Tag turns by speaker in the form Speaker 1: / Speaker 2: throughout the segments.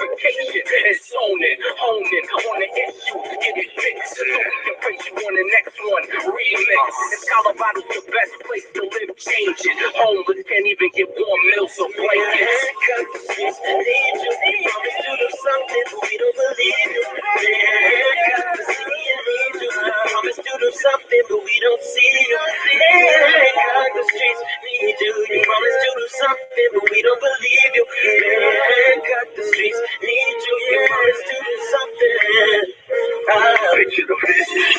Speaker 1: clarification and zoning, honing on the issue, get it fixed. So we can face you on the next one. Remix. If Colorado's the best place to live, change it. Homeless can't even get warm meals or blankets. Cut the streets, need you. Promise to do something, but we don't believe you. Cut the city and need you. Promise to do something, but we don't see you. Cut the streets, need you. You promise to do something, but we don't believe you. Cut the streets, need you. You promise to do something. Picture the business.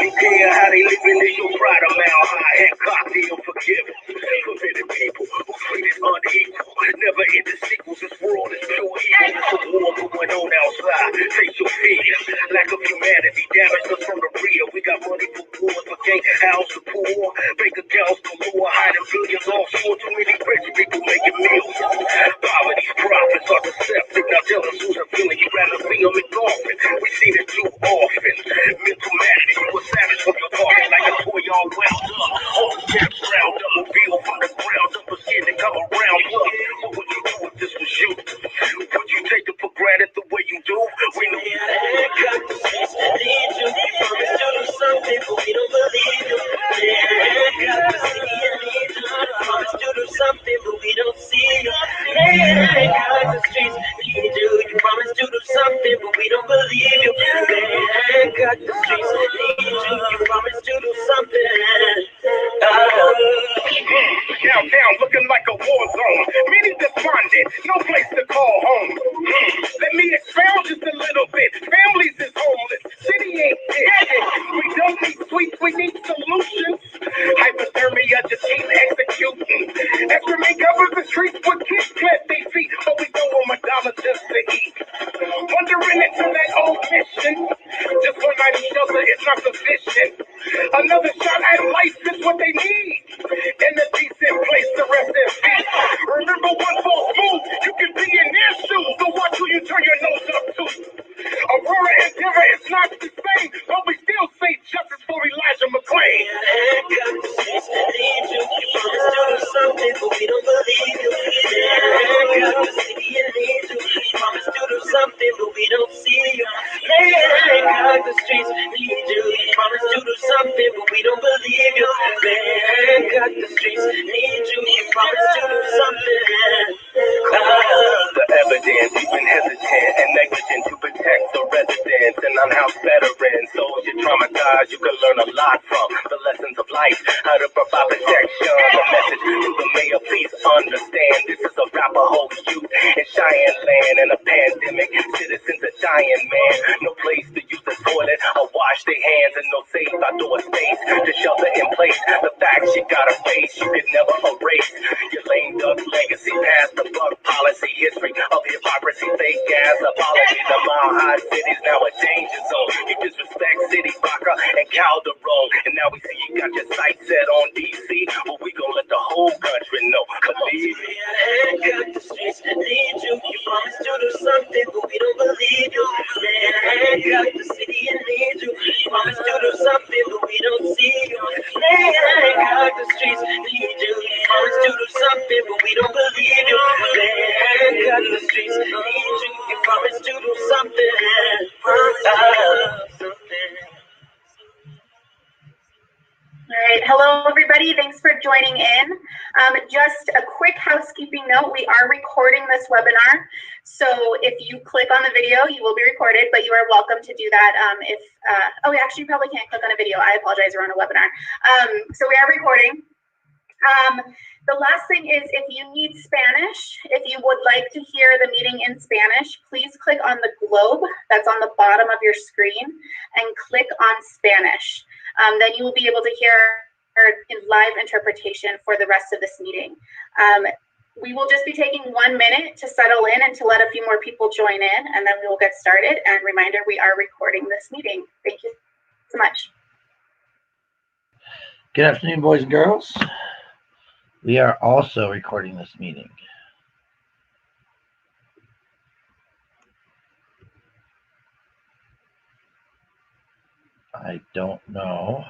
Speaker 1: You care how they living in your pride of mile high and cocky and forgiving. Forbidden people who treated unequal. Never in the sequels, this world is pure evil. It's a war going on outside. Face your fear. Lack of humanity damaged us from the real. We got money for wars, but can't house the poor. Bank accounts galore, hiding billions offshore. Too many rich people making meals. Poverty's profits are deceptive. Now tell us who's a villain. You rather see them in coffin. We seen it too often. Mental madness, you a savage from your talking like a toy all wound up. All caps round up, reveal from the ground up, but scared to come around. What would you do if this was you? Would you take it for granted the way you do? We know you got the streets, need you. Promise to do something, but we don't believe you. Got the city and need you. Promise to do something, but we don't see you. Got the streets, need you. You promise to do something, but we don't believe you. Got the streets, need you. You promise to do something. Downtown looking like a war zone. Many despondent, no place to call home. Let me expound just a little bit. Families is homeless. City ain't dead. We don't need sweets, we need solutions. Hypothermia just ain't executing. Extra may cover the streets with kids clap their feet, but we don't want $1 just to eat. Wandering into that old mission. Just one night of shelter is not sufficient. Another shot at life is what they need. And a decent place to rest their feet. Remember, one false move, you can be in their shoes. So watch who you turn your nose up to. Aurora and Terror is not the same, but we still say justice for Elijah McClain. Got the streets, need you. You promise to do something, but we don't believe you. Got the city and need you. You promise to do something, but we don't see you. Got the streets, need you. You promise to do something, but we don't believe you. Got the streets, need you. You promise to do something. The evidence, you've been hesitant and negligent to protect the residents and unhoused veterans. So if you're traumatized, you can learn a lot from the lessons of life, how to provide protection. The message to the mayor, please understand, this is a Arapaho youth in Cheyenne land and a pandemic. Citizens are dying, man. No place to use the toilet or wash their hands, and no safe outdoor space to shelter in place. The facts you gotta face, you can never erase. Your lame duck legacy, past the buck policy, history of hypocrisy, fake gas apology. The mile high city's now a danger zone. You disrespect City, Baca, and Calderon, and now we see you got your sights set on DC. Well, we gon' let the whole country know. Believe me. Got the streets, need you. You promise to do something, but we don't believe you. Got the city and need you. You promise to do something, but we don't see you. Got the streets, need you. You promise to do something, but we don't believe you. Got the streets, need you. You promise to do something.
Speaker 2: All right, hello everybody, thanks for joining in. Just a quick housekeeping note, we are recording this webinar, so if you click on the video, you will be recorded, but you are welcome to do that actually you probably can't click on a video, I apologize, we're on a webinar. So we are recording. The last thing is, if you need Spanish, if you would like to hear the meeting in Spanish, please click on the globe that's on the bottom of your screen and click on Spanish. Then you will be able to hear in live interpretation for the rest of this meeting. We will just be taking 1 minute to settle in and to let a few more people join in, and then we will get started. And reminder, we are recording this meeting. Thank you so much.
Speaker 3: Good afternoon, boys and girls. We are also recording this meeting. I don't know.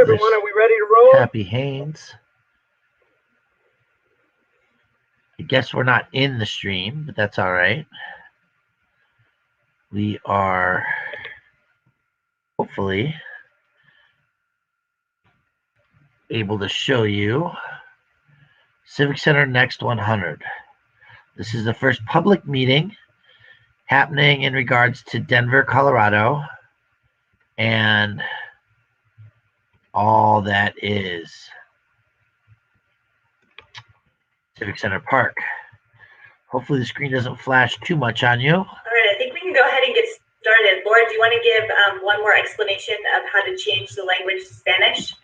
Speaker 1: everyone. Are we ready to roll?
Speaker 3: Happy Haynes. I guess we're not in the stream, but that's all right. We are hopefully able to show you Civic Center Next 100. This is the first public meeting happening in regards to Denver, Colorado, and all that is Civic Center Park. Hopefully the screen doesn't flash too much on you.
Speaker 4: All right, I think we can go ahead and get started. Laura, do you want to give one more explanation of how to change the language to Spanish?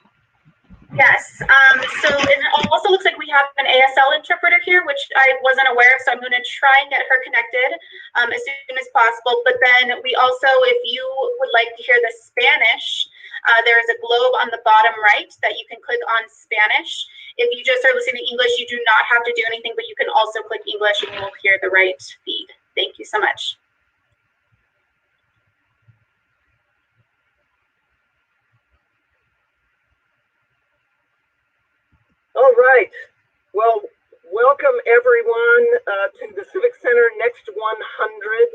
Speaker 2: Yes, so it also looks like we have an ASL interpreter here, which I wasn't aware of, so I'm going to try and get her connected as soon as possible. But then we also, if you would like to hear the Spanish, there is a globe on the bottom right that you can click on Spanish. If you just are listening to English, you do not have to do anything, but you can also click English and you will hear the right feed. Thank you so much.
Speaker 1: All right. Well, welcome everyone to the Civic Center Next 100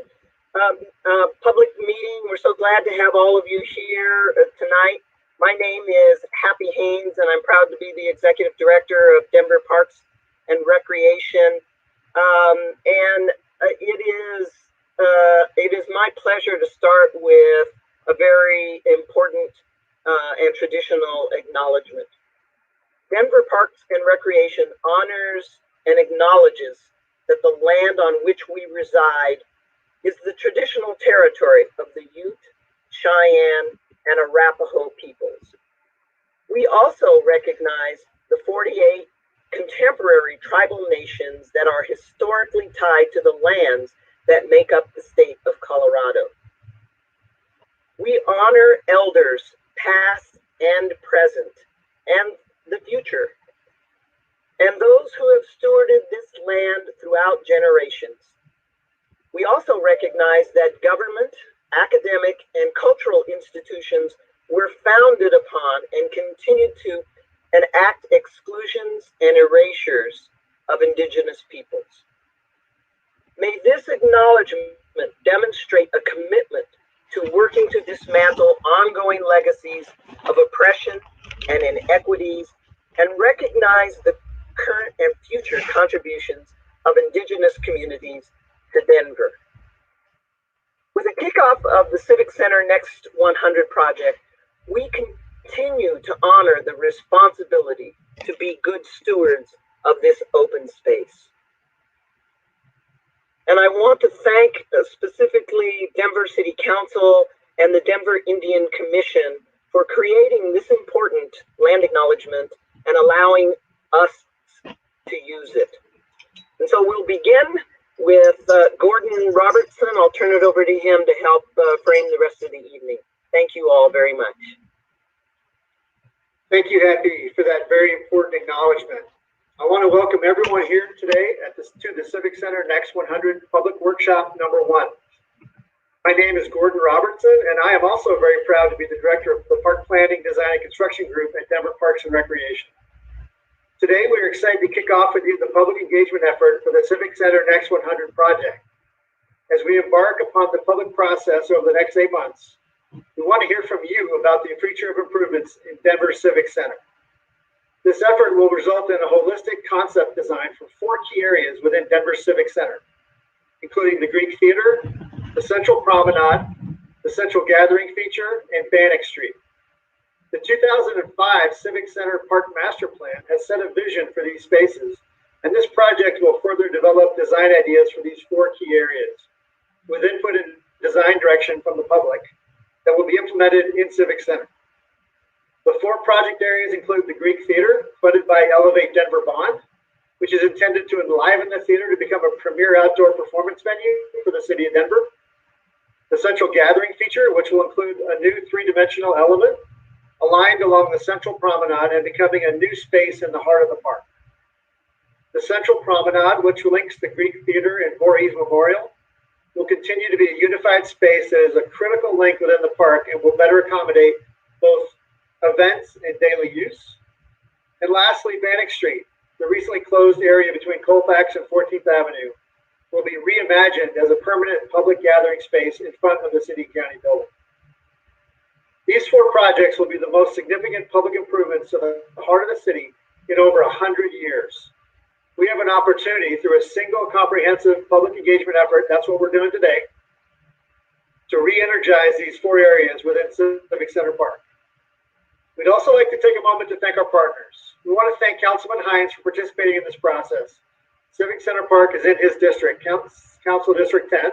Speaker 1: public meeting. We're so glad to have all of you here tonight. My name is Happy Haynes, and I'm proud to be the Executive Director of Denver Parks and Recreation. It is my pleasure to start with a very important and traditional acknowledgement. Denver Parks and Recreation honors and acknowledges that the land on which we reside is the traditional territory of the Ute, Cheyenne, and Arapaho peoples. We also recognize the 48 contemporary tribal nations that are historically tied to the lands that make up the state of Colorado. We honor elders past and present and the future, and those who have stewarded this land throughout generations. We also recognize that government, academic, and cultural institutions were founded upon and continue to enact exclusions and erasures of Indigenous peoples. May this acknowledgement demonstrate a commitment to working to dismantle ongoing legacies of oppression and inequities, and recognize the current and future contributions of Indigenous communities to Denver. With the kickoff of the Civic Center Next 100 project, we continue to honor the responsibility to be good stewards of this open space. And I want to thank specifically Denver City Council and the Denver Indian Commission for creating this important land acknowledgement and allowing us to use it. And so we'll begin with Gordon Robertson. I'll turn it over to him to help frame the rest of the evening. Thank you all very much.
Speaker 5: Thank you, Happy, for that very important acknowledgement. I want to welcome everyone here today to the Civic Center Next 100 Public Workshop number 1. My name is Gordon Robertson, and I am also very proud to be the director of the Park Planning, Design, and Construction Group at Denver Parks and Recreation. Today, we are excited to kick off with you the public engagement effort for the Civic Center Next 100 project. As we embark upon the public process over the next 8 months, we want to hear from you about the future of improvements in Denver Civic Center. This effort will result in a holistic concept design for 4 key areas within Denver Civic Center, including the Greek Theater, the Central Promenade, the Central Gathering Feature, and Bannock Street. The 2005 Civic Center Park Master Plan has set a vision for these spaces, and this project will further develop design ideas for these 4 key areas, with input and design direction from the public that will be implemented in Civic Center. The 4 project areas include the Greek Theater, funded by Elevate Denver Bond, which is intended to enliven the theater to become a premier outdoor performance venue for the city of Denver. The Central Gathering Feature, which will include a new 3-dimensional element aligned along the Central Promenade and becoming a new space in the heart of the park. The Central Promenade, which links the Greek Theater and Voorhees Memorial, will continue to be a unified space that is a critical link within the park and will better accommodate both events, and daily use. And lastly, Bannock Street, the recently closed area between Colfax and 14th Avenue, will be reimagined as a permanent public gathering space in front of the City County building. These 4 projects will be the most significant public improvements to the heart of the city in over 100 years. We have an opportunity through a single comprehensive public engagement effort, that's what we're doing today, to re-energize these 4 areas within Civic Center Park. We'd also like to take a moment to thank our partners. We want to thank Councilman Hines for participating in this process. Civic Center Park is in his district, Council District 10.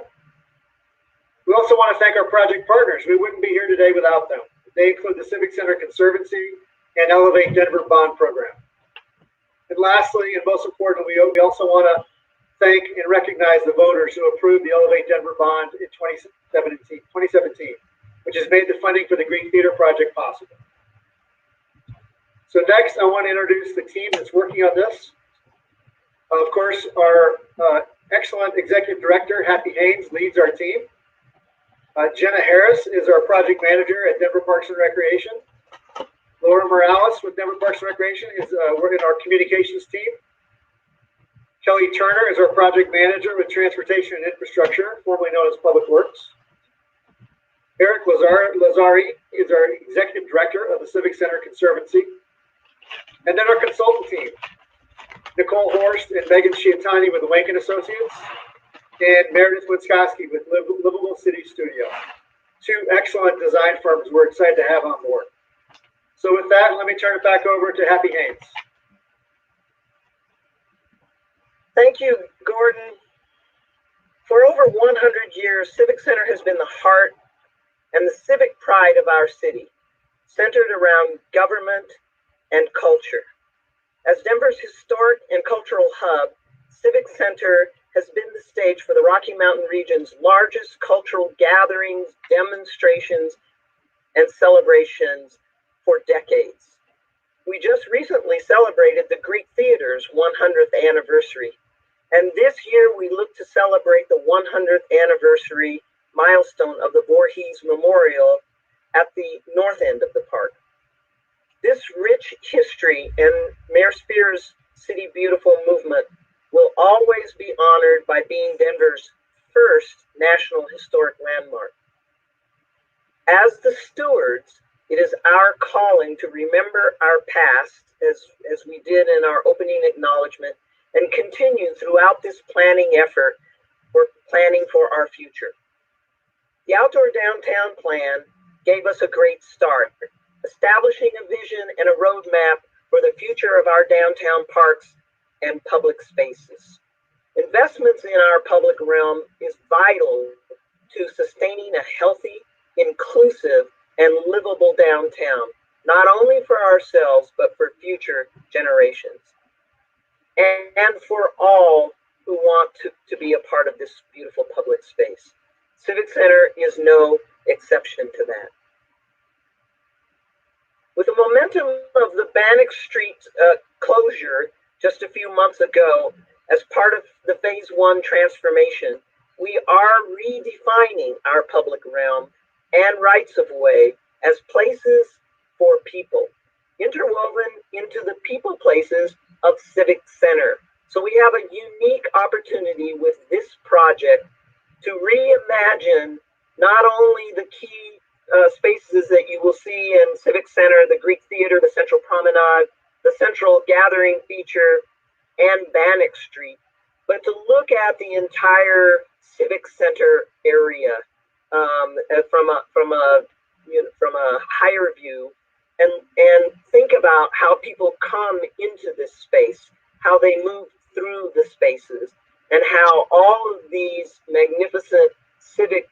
Speaker 5: We also want to thank our project partners. We wouldn't be here today without them. They include the Civic Center Conservancy and Elevate Denver Bond Program. And lastly, and most importantly, we also want to thank and recognize the voters who approved the Elevate Denver Bond in 2017, which has made the funding for the Greek Theater project possible. So next, I want to introduce the team that's working on this. Of course, our excellent executive director, Happy Haynes, leads our team. Jenna Harris is our project manager at Denver Parks and Recreation. Laura Morales with Denver Parks and Recreation is we're in our communications team. Kelly Turner is our project manager with Transportation and Infrastructure, formerly known as Public Works. Eric Lazari is our executive director of the Civic Center Conservancy. And then our consultant team, Nicole Horst and Megan Chiatani with the Wankin Associates, and Meredith Witzkowski with Livable City Studio. 2 excellent design firms we're excited to have on board. So with that, let me turn it back over to Happy Haynes.
Speaker 6: Thank you, Gordon. For over 100 years, Civic Center has been the heart and the civic pride of our city, centered around government and culture. As Denver's historic and cultural hub, Civic Center has been the stage for the Rocky Mountain region's largest cultural gatherings, demonstrations, and celebrations for decades. We just recently celebrated the Greek Theater's 100th anniversary, and this year we look to celebrate the 100th anniversary milestone of the Voorhees Memorial at the north end of the park. This rich history and Mayor Spear's City Beautiful movement will always be honored by being Denver's first National Historic Landmark. As the stewards, it is our calling to remember our past, as we did in our opening acknowledgement, and continue throughout this planning effort for planning for our future. The Outdoor Downtown Plan gave us a great start, establishing a vision and a roadmap for the future of our downtown parks and public spaces. Investments in our public realm is vital to sustaining a healthy, inclusive, and livable downtown, not only for ourselves, but for future generations. And for all who want to be a part of this beautiful public space. Civic Center is no exception to that. With the momentum of the Bannock Street closure just a few months ago, as part of the Phase 1 transformation, we are redefining our public realm and rights of way as places for people, interwoven into the people places of Civic Center. So we have a unique opportunity with this project to reimagine not only the key spaces that you will see in Civic Center, the Greek Theater, the Central Promenade, the Central Gathering Feature, and Bannock Street, but to look at the entire Civic Center area from a higher view, and think about how people come into this space, how they move through the spaces, and how all of these magnificent civic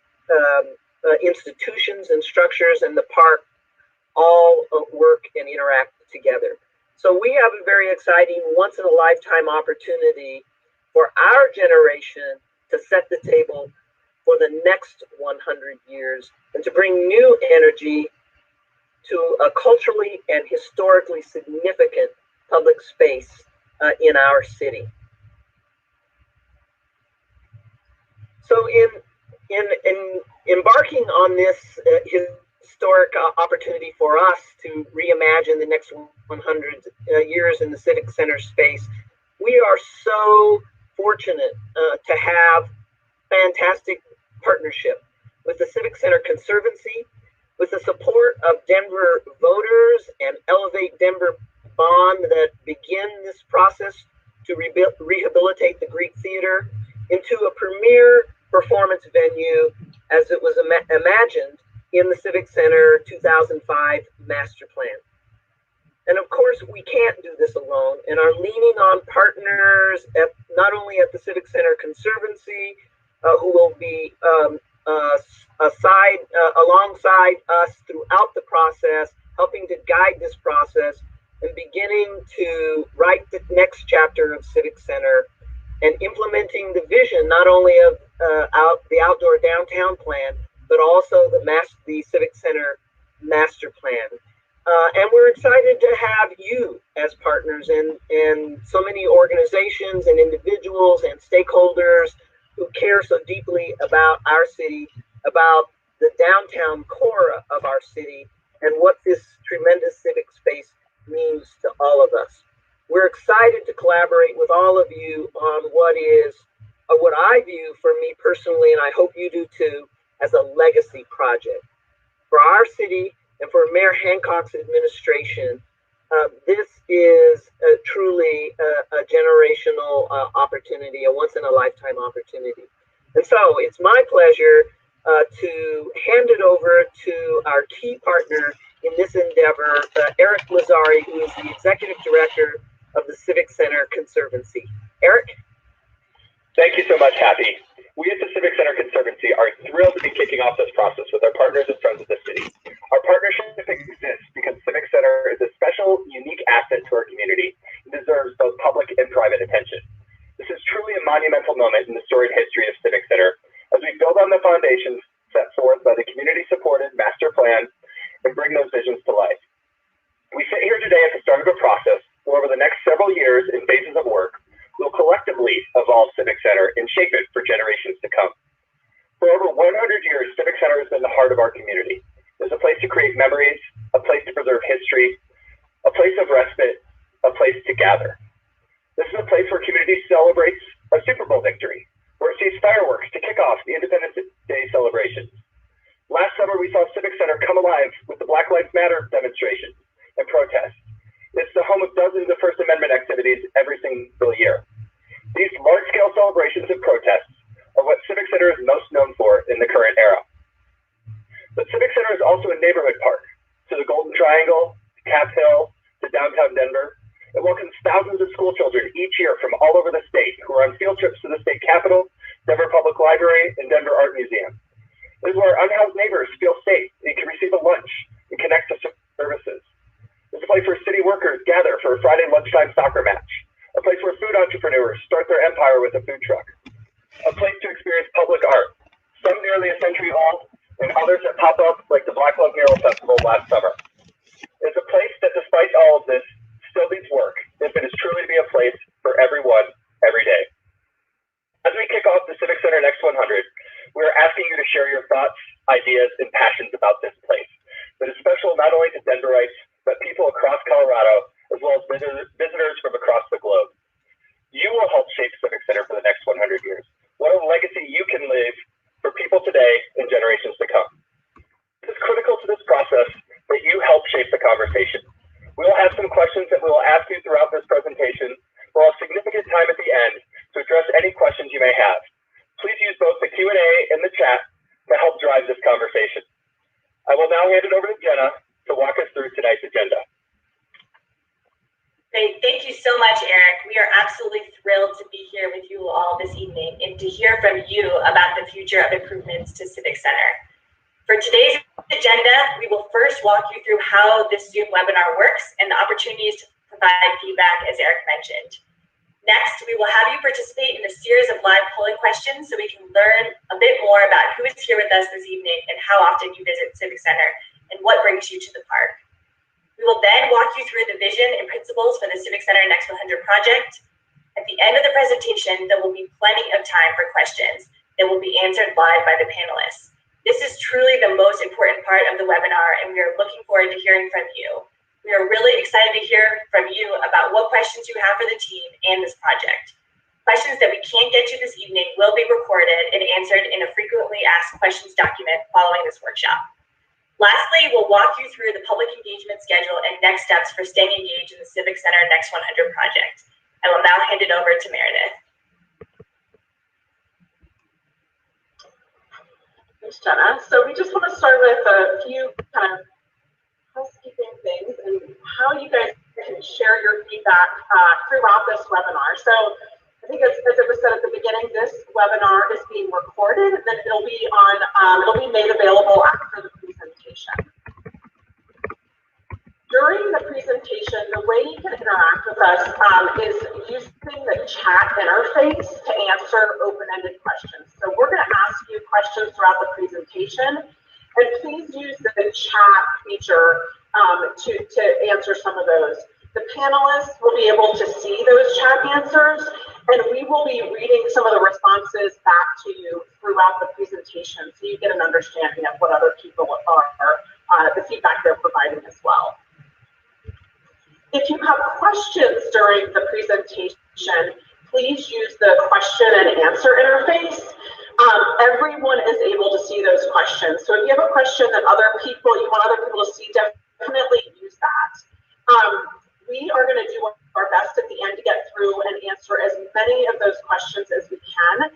Speaker 6: institutions and structures in the park all work and interact together. So we have a very exciting once-in-a-lifetime opportunity for our generation to set the table for the next 100 years and to bring new energy to a culturally and historically significant public space in our city. So in embarking on this historic opportunity for us to reimagine the next 100 years in the Civic Center space. We are so fortunate to have fantastic partnership with the Civic Center Conservancy, with the support of Denver voters and Elevate Denver bond that begin this process to rehabilitate the Greek Theater into a premier performance venue as it was imagined in the Civic Center 2005 Master Plan. And of course, we can't do this alone and are leaning on partners not only at the Civic Center Conservancy, who will be alongside us throughout the process, helping to guide this process and beginning to write the next chapter of Civic Center and implementing the vision not only of the outdoor downtown plan, but also the Civic Center Master Plan. And we're excited to have you as partners and so many organizations and individuals and stakeholders who care so deeply about our city, about the downtown core of our city, and what this tremendous civic space means to all of us. We're excited to collaborate with all of you on what I view for me personally, and I hope you do too, as a legacy project. For our city and for Mayor Hancock's administration, this is truly a generational opportunity, a once-in-a-lifetime opportunity. And so it's my pleasure to hand it over to our key partner in this endeavor, Eric Lazari, who is the Executive Director of the Civic Center Conservancy. Eric?
Speaker 7: Thank you so much, Kathy. We at the Civic Center Conservancy are thrilled to be kicking off this process with our partners and friends of the city. Our partnership exists because Civic Center is a special, unique asset to our community and deserves both public and private attention. This is truly a monumental moment in the storied history of Civic Center as we build on the foundations set forth by the community-supported master plan and bring those visions to life. We sit here today at the start of a process where over the next several years in phases of work, we'll collectively evolve Civic Center and shape it for generations to come. For over 100 years, Civic Center has been the heart of our community. It's a place to create memories, a place to preserve history, a place of respite, a place to gather. This is a place where community celebrates a Super Bowl victory, where it sees fireworks to kick off the Independence Day celebrations. Last summer, we saw Civic Center come alive with the Black Lives Matter demonstrations and protests. It's the home of dozens of First Amendment activities every single year. These large-scale celebrations and protests are what Civic Center is most known for in the current era. But Civic Center is also a neighborhood park to the Golden Triangle, to Cap Hill, to downtown Denver. It welcomes thousands of school children each year from all over the state who are on field trips to the state capitol, Denver Public Library, and Denver Art Museum. It is where unhoused neighbors feel safe and can receive a lunch and connect to services. It's a place where city workers gather for a Friday lunchtime soccer match. A place where food entrepreneurs start their empire with a food truck. A place to experience public art, some nearly a century old, and others that pop up like the Black Love Mural Festival last summer. It's a place that, despite all of this, still needs work if it is truly to be a place for everyone, every day. As we kick off the Civic Center Next 100, we are asking you to share your thoughts, ideas, and passions about this place that is special not only to Denverites, but people across Colorado, as well as visitors from across the globe. You will help shape Civic Center for the next 100 years. What a legacy you can leave for people today and generations to come. It is critical to this process that you help shape the conversation. We will have some questions that we will ask you throughout this presentation. We'll have significant time at the end to address any questions you may have. Please use both the Q&A and the chat to help drive this conversation. I will now hand it over to Jenna to walk us through tonight's agenda.
Speaker 4: Great. Thank you so much, Eric. We are absolutely thrilled to be here with you all this evening and to hear from you about the future of improvements to Civic Center. For today's agenda, we will first walk you through how this Zoom webinar works and the opportunities to provide feedback, as Eric mentioned. Next, we will have you participate in a series of live polling questions so we can learn a bit more about who is here with us this evening and how often you visit Civic Center and what brings you to the park. We will then walk you through the vision and principles for the Civic Center Next 100 project. At the end of the presentation, there will be plenty of time for questions that will be answered live by the panelists. This is truly the most important part of the webinar, and we are looking forward to hearing from you. We are really excited to hear from you about what questions you have for the team and this project. Questions that we can't get to this evening will be recorded and answered in a frequently asked questions document following this workshop. Lastly, we'll walk you through the public engagement schedule and next steps for staying engaged in the Civic Center Next 100 project. I will now hand it over to Meredith.
Speaker 8: Thanks, Jenna. So we just want to start with a few kind of housekeeping things and how you guys can share your feedback throughout this webinar. So I think as it was said at the beginning, this webinar is being recorded, and then it'll be made available after the presentation. During the presentation, the way you can interact with us is using the chat interface to answer open-ended questions. So we're going to ask you questions throughout the presentation, and please use the chat feature to answer some of those. The panelists will be able to see those chat answers, and we will be reading some of the responses back to you throughout the presentation so you get an understanding of what other people are, the feedback they're providing as well. If you have questions during the presentation, please use the question and answer interface. Everyone is able to see those questions. So if you have a question that you want other people to see, definitely use that. We are going to do our best at the end to get through and answer as many of those questions as we can.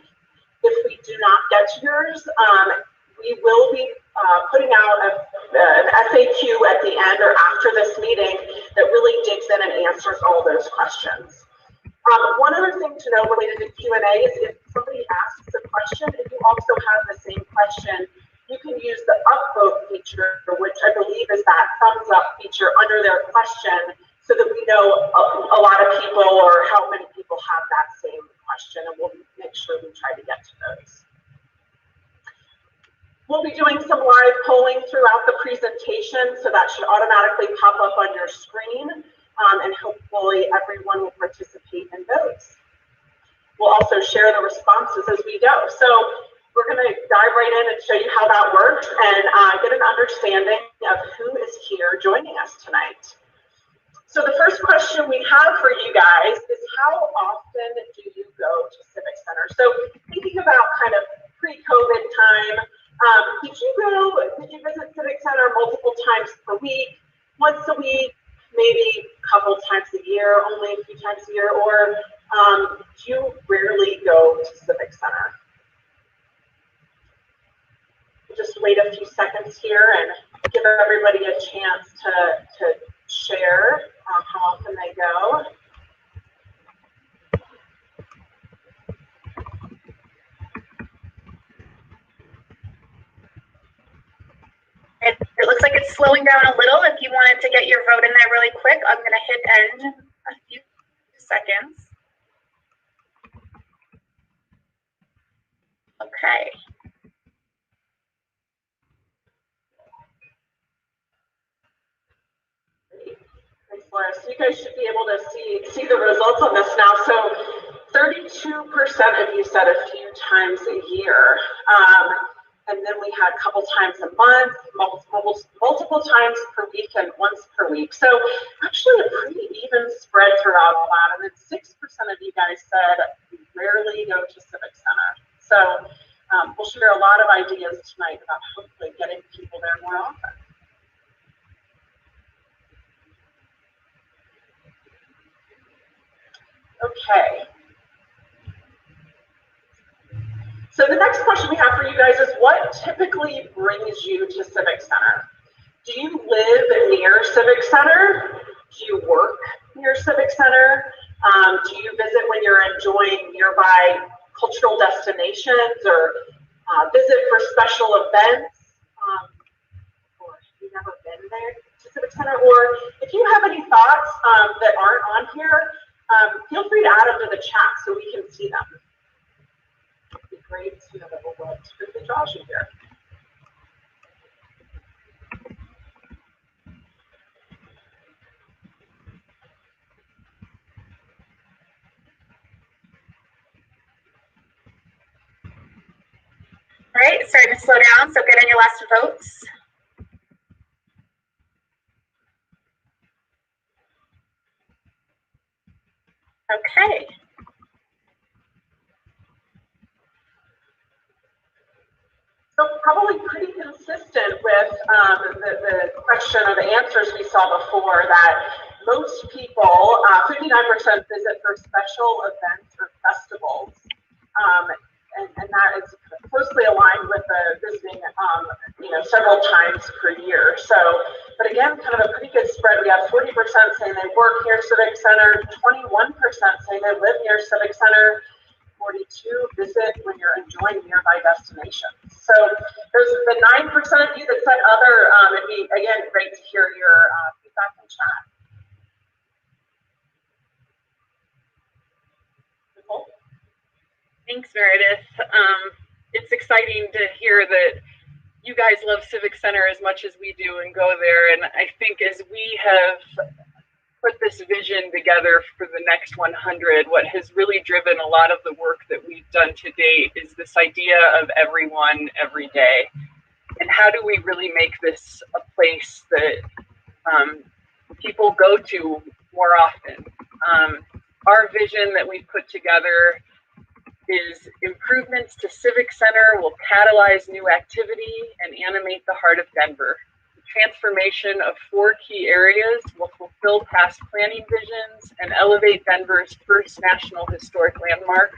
Speaker 8: If we do not get to yours, we will be putting out an FAQ at the end or after this meeting that really digs in and answers all those questions. One other thing to know related to Q&A is if somebody asks a question, if you also have the same question, you can use the upvote feature, which I believe is that thumbs up feature under their question, so that we know a lot of people or how many people have that same question, and we'll make sure we try to get to those. We'll be doing some live polling throughout the presentation, so that should automatically pop up on your screen, and hopefully everyone will participate in those. We'll also share the responses as we go. So we're going to dive right in and show you how that works and get an understanding of who is here joining us tonight. So the first question we have for you guys is, how often do you go to Civic Center? So thinking about kind of pre-COVID time, did you visit Civic Center multiple times per week, once a week, maybe a couple times a year, only a few times a year, or do you rarely go to Civic Center? We'll just wait a few seconds here and give everybody a chance to share how often they go.
Speaker 2: It looks like it's slowing down a little. If you wanted to get your vote in there really quick, I'm going to hit end in a few seconds. Okay.
Speaker 8: Thanks, Laura. So you guys should be able to see the results on this now. So 32% of you said a few times a year. And then we had a couple times a month, multiple times per week, and once per week. So actually a pretty even spread throughout all that. And then 6% of you guys said rarely go to Civic Center. So we'll share a lot of ideas tonight about hopefully getting people there more often. Okay. So the next question we have for you guys is, what typically brings you to Civic Center? Do you live near Civic Center? Do you work near Civic Center? Do you visit when you're enjoying nearby cultural destinations or visit for special events? Or have you never been there to Civic Center? Or if you have any thoughts that aren't on here, feel free to add them to the chat so we can see them. It'd be great to know that we'll typically draw you here.
Speaker 2: All right, it's starting to slow down, so get in your last votes. Okay.
Speaker 8: So probably pretty consistent with the question or the answers we saw before, that most people, 59% visit for special events or festivals. And that is closely aligned with the visiting, several times per year. So, but again, kind of a pretty good spread. We have 40% saying they work near Civic Center, 21% saying they live near Civic Center, 42 visit when you're enjoying nearby destinations. So there's the 9% of you that said other. It'd be, again, great to hear your feedback in chat. Nicole?
Speaker 9: Thanks, Meredith. It's exciting to hear that you guys love Civic Center as much as we do and go there. And I think as we have put this vision together for the next 100, what has really driven a lot of the work that we've done to date is this idea of everyone, every day. And how do we really make this a place that people go to more often? Our vision that we've put together is improvements to Civic Center will catalyze new activity and animate the heart of Denver. The transformation of 4 key areas will fulfill past planning visions and elevate Denver's first national historic landmark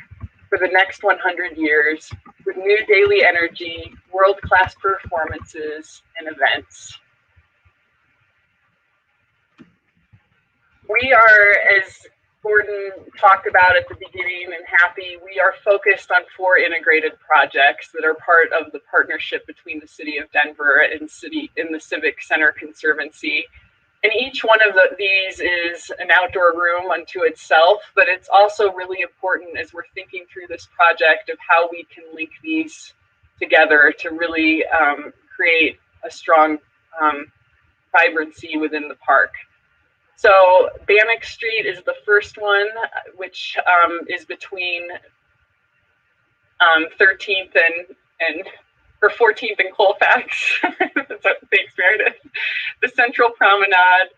Speaker 9: for the next 100 years with new daily energy, world-class performances, and events. We are, as Gordon talked about at the beginning and happy, we are focused on 4 integrated projects that are part of the partnership between the City of Denver and the Civic Center Conservancy. And each one of these is an outdoor room unto itself, but it's also really important as we're thinking through this project of how we can link these together to really create a strong vibrancy within the park. So Bannock Street is the first one, which is between 13th or 14th and Colfax. Thanks, Meredith. The Central Promenade,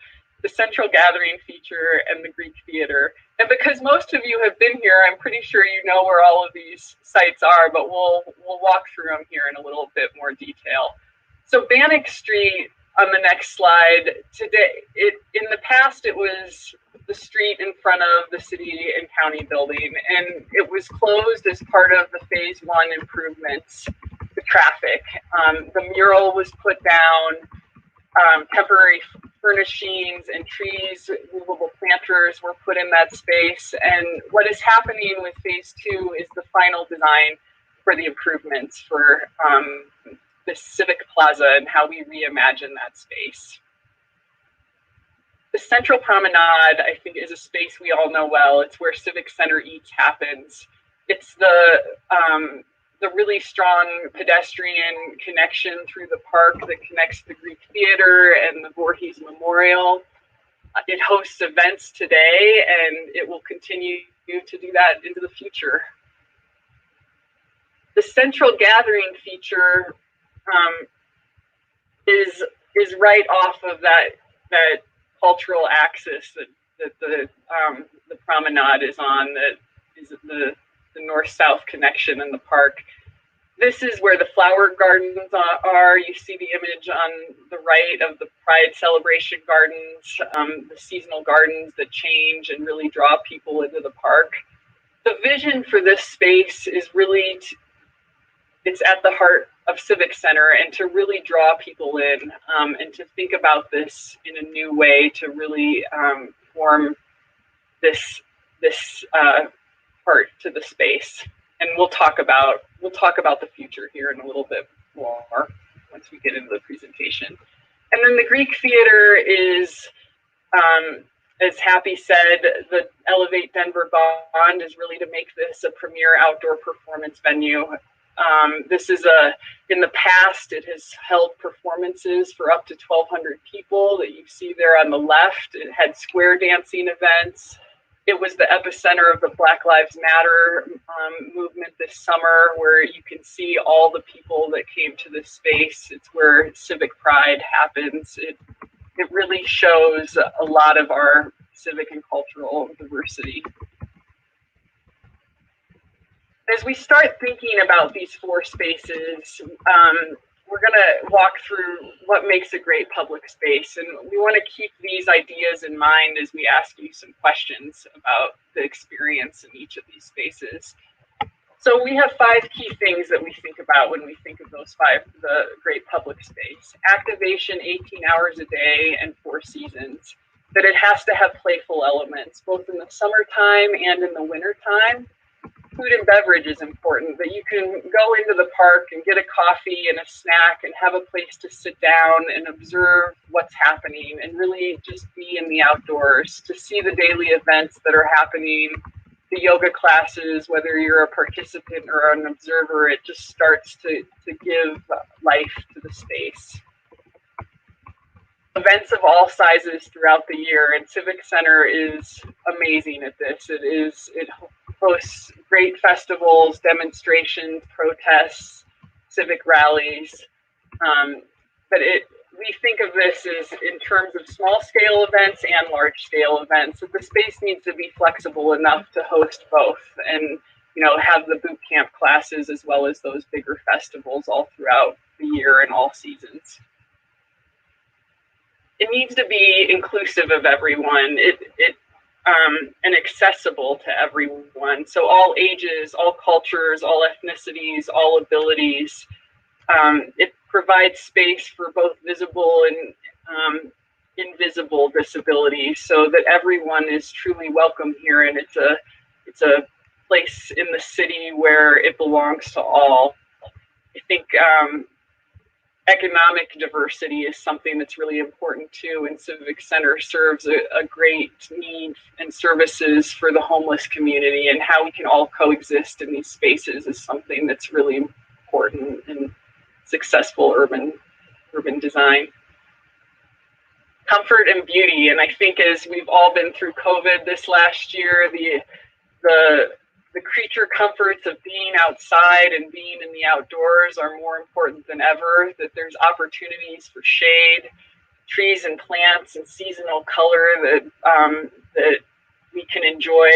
Speaker 9: the Central Gathering Feature, and the Greek Theater. And because most of you have been here, I'm pretty sure you know where all of these sites are, but we'll walk through them here in a little bit more detail. So Bannock Street, on the next slide, today, in the past, it was the street in front of the city and county building, and it was closed as part of the phase 1 improvements to traffic. The mural was put down, temporary furnishings and trees, movable planters were put in that space, and what is happening with phase 2 is the final design for the improvements for the Civic Plaza and how we reimagine that space. The Central Promenade, I think, is a space we all know well. It's where Civic Center Eats happens. It's the really strong pedestrian connection through the park that connects the Greek Theater and the Voorhees Memorial. It hosts events today, and it will continue to do that into the future. The Central Gathering Feature is right off of that cultural axis that the promenade is on, that is the north-south connection in the park. This is where the flower gardens are. You see the image on the right of the Pride Celebration Gardens, the seasonal gardens that change and really draw people into the park. The vision for this space is really, it's at the heart of Civic Center, and to really draw people in and to think about this in a new way, to really form this part to the space. And we'll talk about the future here in a little bit more once we get into the presentation. And then the Greek Theater is, as Happy said, the Elevate Denver bond is really to make this a premier outdoor performance venue. This is in the past, it has held performances for up to 1,200 people that you see there on the left. It had square dancing events. It was the epicenter of the Black Lives Matter movement this summer, where you can see all the people that came to this space. It's where civic pride happens. It really shows a lot of our civic and cultural diversity. As we start thinking about these 4 spaces, we're going to walk through what makes a great public space, and we want to keep these ideas in mind as we ask you some questions about the experience in each of these spaces. So we have 5 key things that we think about when we think of those 5, the great public space. Activation 18 hours a day and 4 seasons. That it has to have playful elements, both in the summertime and in the wintertime. Food and beverage is important, that you can go into the park and get a coffee and a snack and have a place to sit down and observe what's happening and really just be in the outdoors, to see the daily events that are happening, the yoga classes, whether you're a participant or an observer, it just starts to give life to the space. Events of all sizes throughout the year, and Civic Center is amazing at this. It hosts great festivals, demonstrations, protests, civic rallies. But we think of this as in terms of small scale events and large scale events. So the space needs to be flexible enough to host both, and have the boot camp classes as well as those bigger festivals all throughout the year and all seasons. It needs to be inclusive of everyone. And accessible to everyone. So all ages, all cultures, all ethnicities, all abilities. It provides space for both visible and invisible disabilities, so that everyone is truly welcome here, and it's a place in the city where it belongs to all. I think economic diversity is something that's really important too, and Civic Center serves a great need and services for the homeless community, and how we can all coexist in these spaces is something that's really important in successful urban design. Comfort and beauty, and I think as we've all been through COVID this last year, the creature comforts of being outside and being in the outdoors are more important than ever, that there's opportunities for shade, trees and plants and seasonal color that we can enjoy,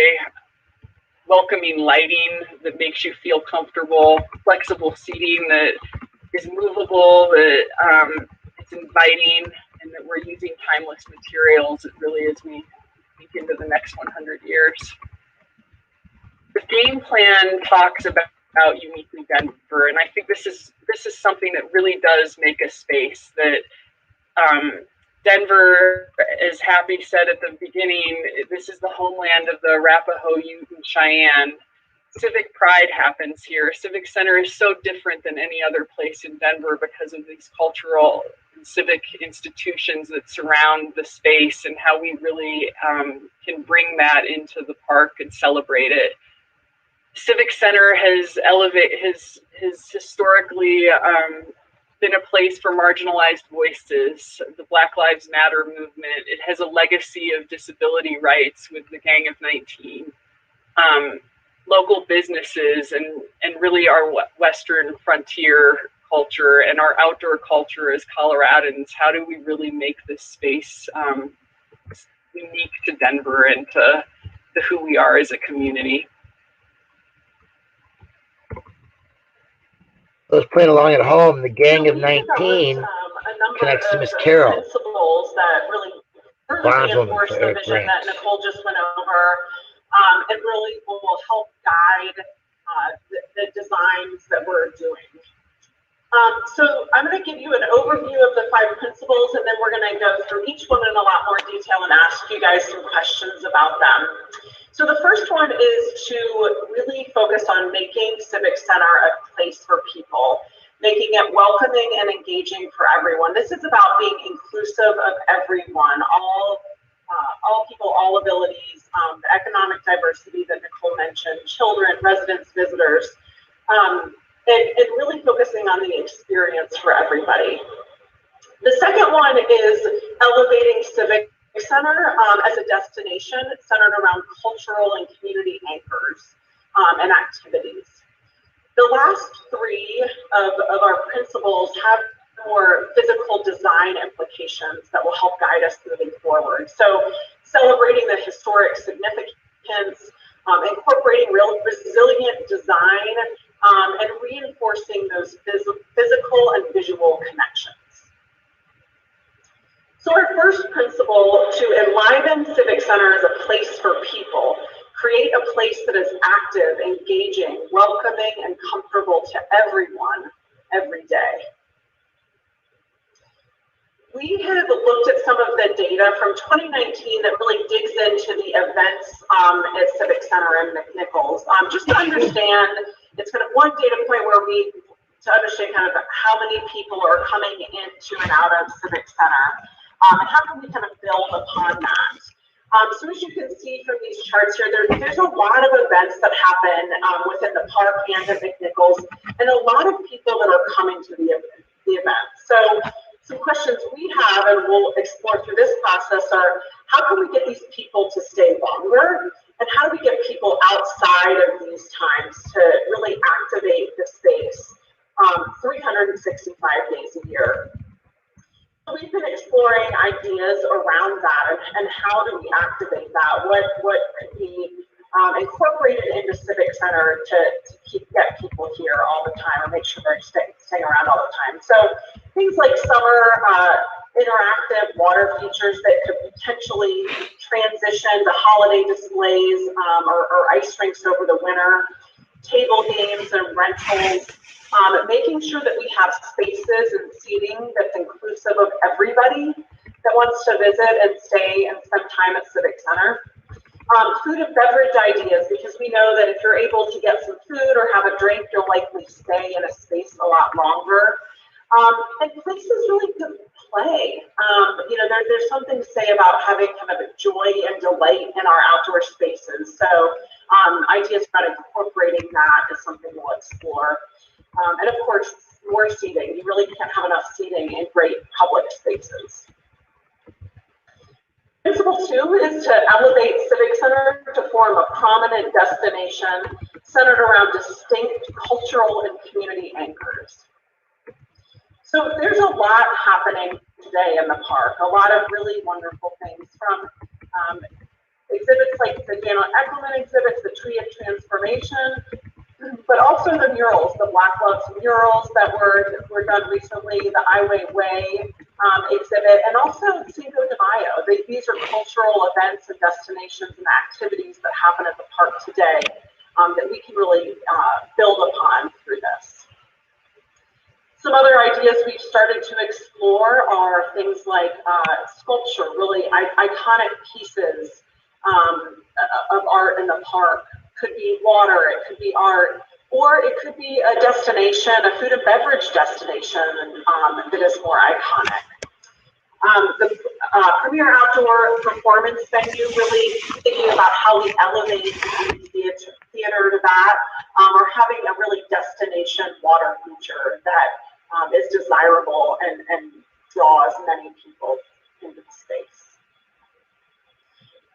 Speaker 9: welcoming lighting that makes you feel comfortable, flexible seating that is movable, that it's inviting, and that we're using timeless materials really as we think into the next 100 years. The game plan talks about uniquely Denver, and I think this is something that really does make a space that Denver, as Happy said at the beginning, this is the homeland of the Arapaho, Ute, and Cheyenne. Civic pride happens here. Civic Center is so different than any other place in Denver because of these cultural and civic institutions that surround the space, and how we really can bring that into the park and celebrate it. Civic Center has historically been a place for marginalized voices, the Black Lives Matter movement. It has a legacy of disability rights with the Gang of 19, local businesses, and really our Western frontier culture and our outdoor culture as Coloradans. How do we really make this space unique to Denver and to who we are as a community?
Speaker 3: Those playing along at home, the Gang of 19 connects to Miss Carol.
Speaker 8: Principles that really reinforce the vision that Nicole just went over. It really will help guide the designs that we're doing. So I'm going to give you an overview of the 5 principles, and then we're going to go through each one in a lot more detail and ask you guys some questions about them. So the first one is to really focus on making Civic Center a place for people, making it welcoming and engaging for everyone. This is about being inclusive of everyone, all people, all abilities, the economic diversity that Nicole mentioned, children, residents, visitors, and really focusing on the experience for everybody. The second one is elevating civic Center as a destination centered around cultural and community anchors and activities. The last three of our principles have more physical design implications that will help guide us moving forward. So celebrating the historic significance, incorporating real resilient design, and reinforcing those physical and visual connections. So our first principle, to enliven Civic Center as a place for people, create a place that is active, engaging, welcoming, and comfortable to everyone every day. We have looked at some of the data from 2019 that really digs into the events at Civic Center and McNichols. Just to understand, it's kind of one data point where to understand kind of how many people are coming into and out of Civic Center. And how can we kind of build upon that? So as you can see from these charts here, there's a lot of events that happen within the park and at McNichols, and a lot of people that are coming to the event. So some questions we have, and we'll explore through this process, are how can we get these people to stay longer? And how do we get people outside of these times to really activate the space 365 days a year? We've been exploring ideas around that and how do we activate that? What could be incorporated into Civic Center to get people here all the time or make sure they're staying around all the time? So things like summer interactive water features that could potentially transition to holiday displays or ice rinks over the winter, table games and rentals. Making sure that we have spaces and seating that's inclusive of everybody that wants to visit and stay and spend time at Civic Center. Food and beverage ideas, because we know that if you're able to get some food or have a drink, you'll likely stay in a space a lot longer. And places really to play. There's something to say about having kind of a joy and delight in our outdoor spaces. So ideas about incorporating that is something we'll explore. And of course, more seating. You really can't have enough seating in great public spaces. Principle 2 is to elevate Civic Center to form a prominent destination centered around distinct cultural and community anchors. So there's a lot happening today in the park, a lot of really wonderful things, from exhibits like the Daniel Eckelman exhibits, the Tree of Transformation, but also the murals, the Black Loves murals that were done recently, the Ai Weiwei exhibit, and also Cinco de Mayo. These are cultural events and destinations and activities that happen at the park today that we can really build upon through this. Some other ideas we've started to explore are things like sculpture, really iconic pieces of art in the park. Could be water, it could be art, or it could be a destination, a food and beverage destination that is more iconic. The premier outdoor performance venue, really thinking about how we elevate the theater to that, or having a really destination water feature that is desirable and draws many people into the space.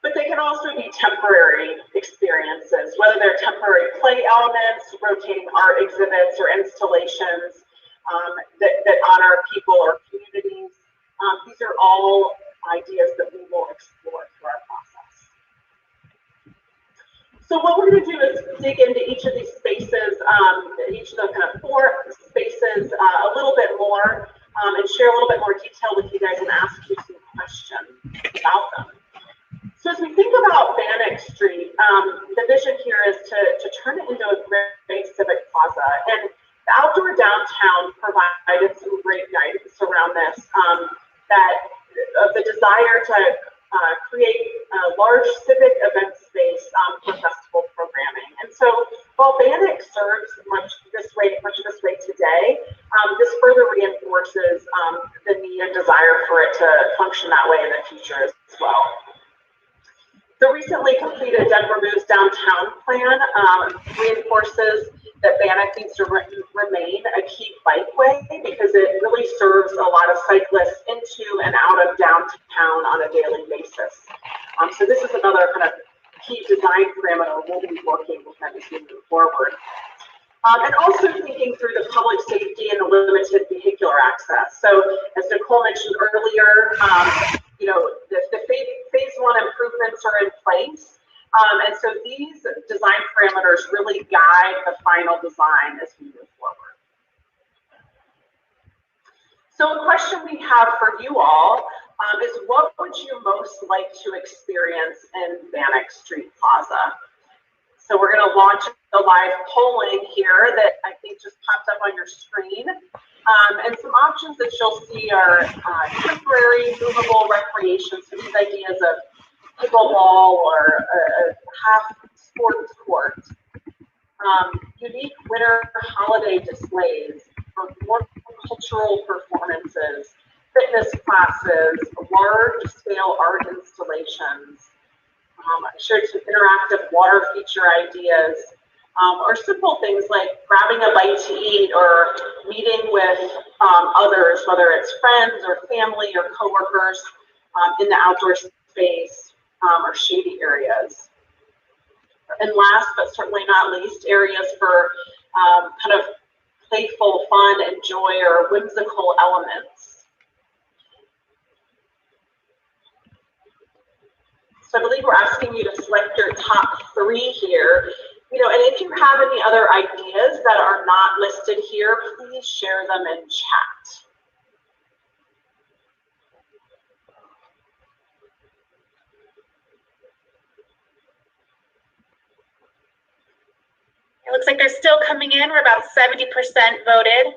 Speaker 8: But they can also be temporary experiences, whether they're temporary play elements, rotating art exhibits, or installations that honor people or communities. These are all ideas that we will explore through our process. So what we're going to do is dig into each of these spaces, each of the kind of 4 spaces a little bit more, and share a little bit more detail with you guys and ask you some questions about them. So as we think about Bannock Street, the vision here is to turn it into a great civic plaza. And the outdoor downtown provided some great guidance around this, the desire to create a large civic event space for festival programming. And so while Bannock serves much this way today, this further reinforces the need and desire for it to function that way in the future as well. The recently completed Denver Moves Downtown plan reinforces that Bannock needs to remain a key bikeway because it really serves a lot of cyclists into and out of downtown on a daily basis. So this is another kind of key design parameter we'll be working with them as we move forward. And also thinking through the public safety and the limited vehicular access. So as Nicole mentioned earlier, you know, the phase one improvements are in place. And so these design parameters really guide the final design as we move forward. So a question we have for you all is what would you most like to experience in Bannock Street Plaza? So we're going to launch a live polling here that I think just popped up on your screen. And some options that you'll see are temporary movable recreation. So these ideas of pickleball or a half sports court. Unique winter holiday displays for more cultural performances, fitness classes, large-scale art installations. I shared some interactive water feature ideas, or simple things like grabbing a bite to eat or meeting with others, whether it's friends or family or coworkers in the outdoor space or shady areas. And last but certainly not least, areas for kind of playful fun and joy or whimsical elements. So I believe we're asking you to select your top 3 here. You know, and if you have any other ideas that are not listed here, please share them in chat.
Speaker 2: It looks like they're still coming in. We're about 70% voted.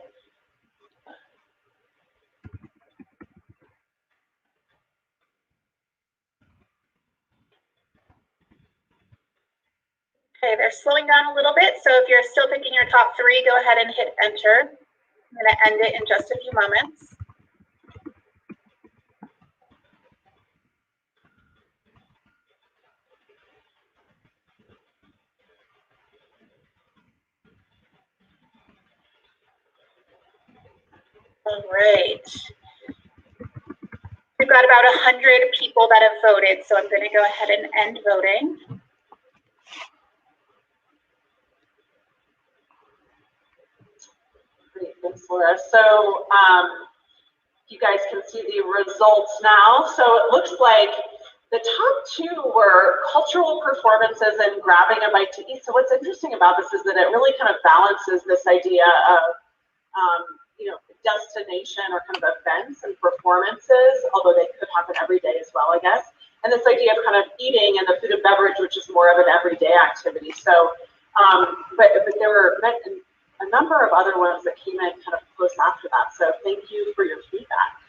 Speaker 2: Okay, they're slowing down a little bit. So if you're still picking your top 3, go ahead and hit enter. I'm going to end it in just a few moments. All right. We've got about 100 people that have voted, so I'm going to go ahead and end voting.
Speaker 8: Great, thanks, Laura. So you guys can see the results now. So it looks like the top 2 were cultural performances and grabbing a bite to eat. So what's interesting about this is that it really kind of balances this idea of you know, destination or kind of events and performances, although they could happen every day as well, I guess. And this idea of kind of eating and the food and beverage, which is more of an everyday activity. So, but there were a number of other ones that came in kind of close after that. So thank you for your feedback.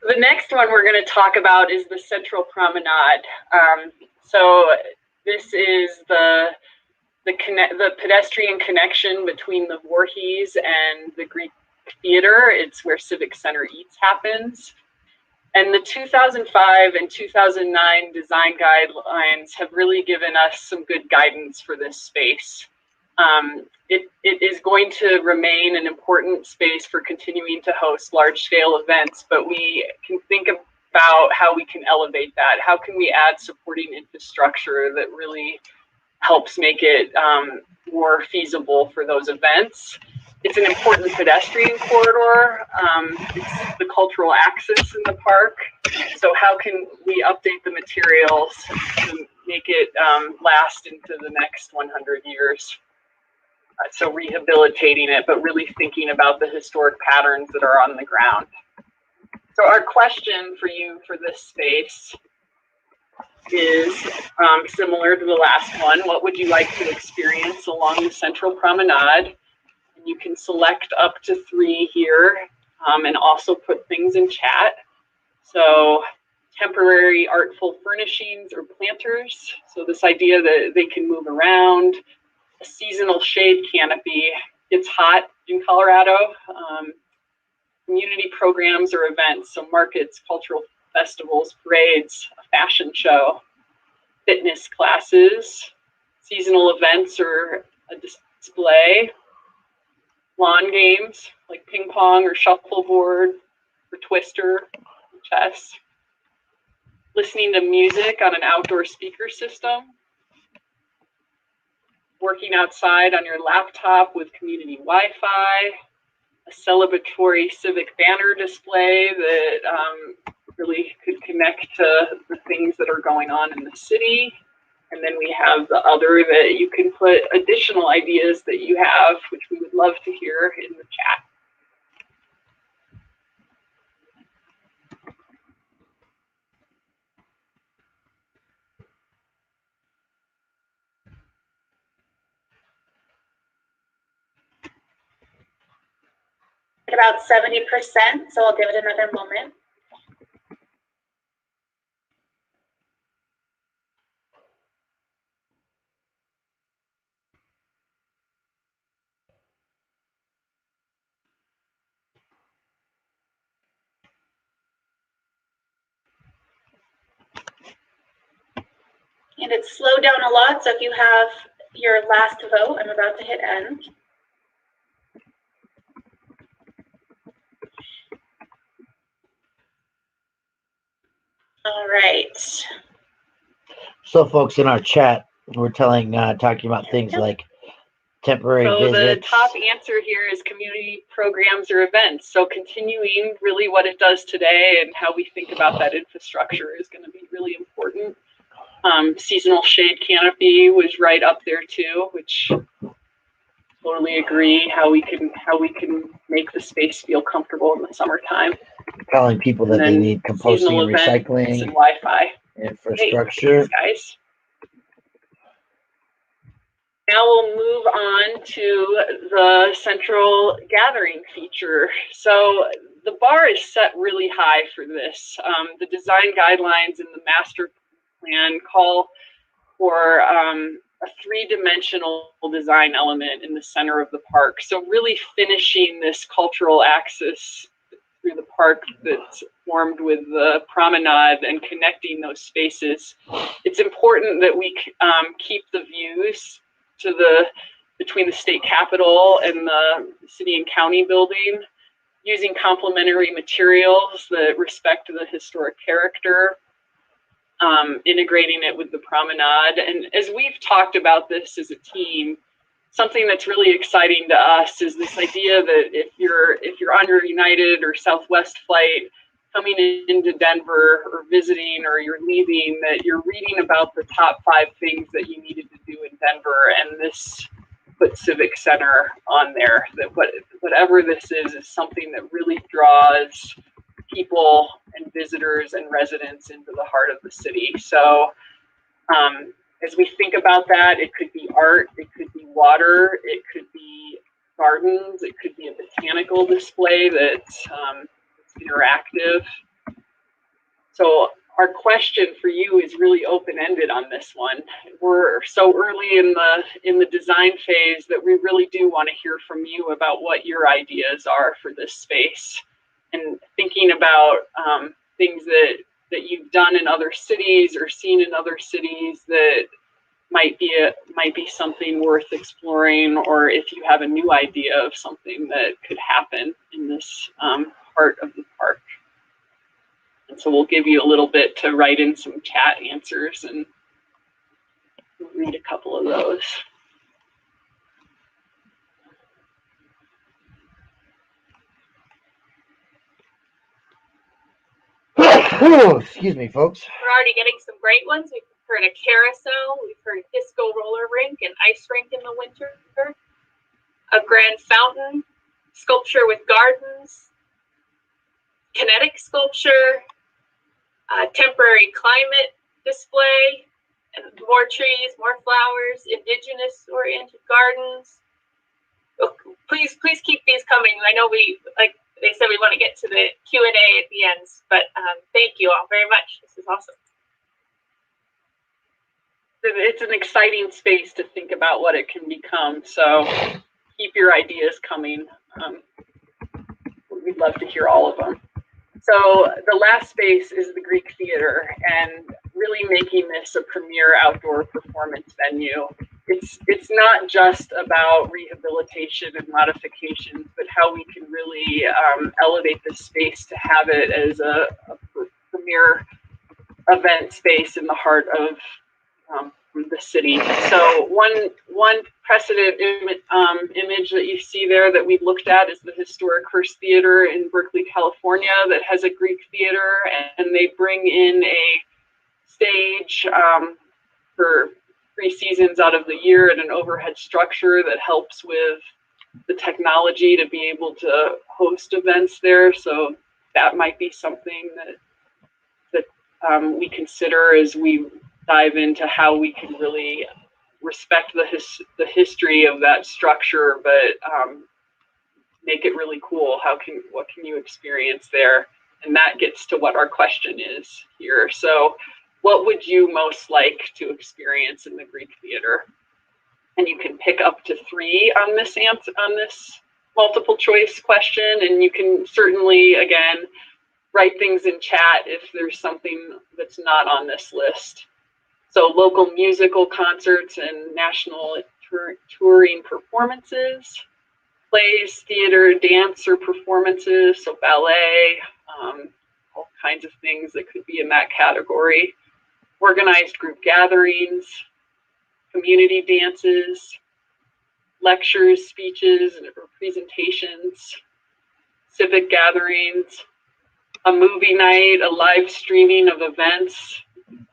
Speaker 9: The next one we're going to talk about is the Central Promenade. So this is the pedestrian connection between the Voorhees and the Greek Theater. It's where Civic Center Eats happens. And the 2005 and 2009 design guidelines have really given us some good guidance for this space. It is going to remain an important space for continuing to host large-scale events, but we can think about how we can elevate that. How can we add supporting infrastructure that really helps make it more feasible for those events? It's an important pedestrian corridor. It's the cultural axis in the park. So how can we update the materials to make it last into the next 100 years? So rehabilitating it, but really thinking about the historic patterns that are on the ground. So our question for you for this space is similar to the last one. What would you like to experience along the Central Promenade? And you can select up to 3 here and also put things in chat. So temporary artful furnishings or planters. So this idea that they can move around. A seasonal shade canopy. It's hot in Colorado. community programs or events, so markets, cultural festivals, parades, a fashion show, fitness classes, seasonal events or a display, lawn games like ping pong or shuffleboard or twister, chess, listening to music on an outdoor speaker system, working outside on your laptop with community Wi-Fi, a celebratory civic banner display that really could connect to the things that are going on in the city. And then we have the other that you can put additional ideas that you have, which we would love to hear in the chat.
Speaker 2: At about 70%, so I'll give it another moment. And it's slowed down a lot, so if you have your last vote, I'm about to hit end. All right.
Speaker 3: So, folks, in our chat, we're talking about things like temporary visits.
Speaker 9: The top answer here is community programs or events. So continuing really what it does today and how we think about that infrastructure is going to be really important. Seasonal shade canopy was right up there too, which totally agree how we can make the space feel comfortable in the summertime.
Speaker 3: Telling people that they need composting and recycling
Speaker 9: and Wi-Fi
Speaker 3: infrastructure.
Speaker 9: Hey, guys. Now we'll move on to the central gathering feature. So the bar is set really high for this. The design guidelines in the master plan call for a three-dimensional design element in the center of the park. So really finishing this cultural axis through the park that's formed with the promenade and connecting those spaces. It's important that we keep the views to between the state capitol and the city and county building, using complementary materials that respect the historic character, integrating it with the promenade. And as we've talked about this as a team, something that's really exciting to us is this idea that if you're on your United or Southwest flight coming into Denver or visiting or you're leaving, that you're reading about the top 5 things that you needed to do in Denver, and this puts Civic Center on there. That whatever this is something that really draws people and visitors and residents into the heart of the city. So as we think about that, it could be art, it could be water, it could be gardens, it could be a botanical display that's interactive. So our question for you is really open-ended on this one. We're so early in the design phase that we really do want to hear from you about what your ideas are for this space, and thinking about things that you've done in other cities or seen in other cities that might be something worth exploring, or if you have a new idea of something that could happen in this part of the park. And so we'll give you a little bit to write in some chat answers, and we'll read a couple of those.
Speaker 3: Excuse me, folks.
Speaker 10: We're already getting some great ones. We've heard a carousel, we've heard a disco roller rink, an ice rink in the winter, a grand fountain, sculpture with gardens, kinetic sculpture, temporary climate display, and more trees, more flowers, indigenous oriented gardens. Please keep these coming. I know they said we want to get to the Q&A at the end, but thank you all very much. This is awesome.
Speaker 9: It's an exciting space to think about what it can become. So keep your ideas coming. we'd love to hear all of them. So the last space is the Greek Theater, and really making this a premier outdoor performance venue. It's not just about rehabilitation and modifications, but how we can really elevate this space to have it as a premier event space in the heart of the city. So one precedent image that you see there that we looked at is the historic Hearst Theater in Berkeley, California, that has a Greek theater, and they bring in a stage for 3 seasons out of the year and an overhead structure that helps with the technology to be able to host events there. So that might be something that we consider as we dive into how we can really respect the history of that structure, but make it really cool. What can you experience there? And that gets to what our question is here. So what would you most like to experience in the Greek Theater? And you can pick up to 3 on this multiple choice question, and you can certainly, again, write things in chat if there's something that's not on this list. So local musical concerts and national touring performances, plays, theater, dance, or performances, so ballet, all kinds of things that could be in that category. Organized group gatherings, community dances, lectures, speeches, or presentations, civic gatherings, a movie night, a live streaming of events.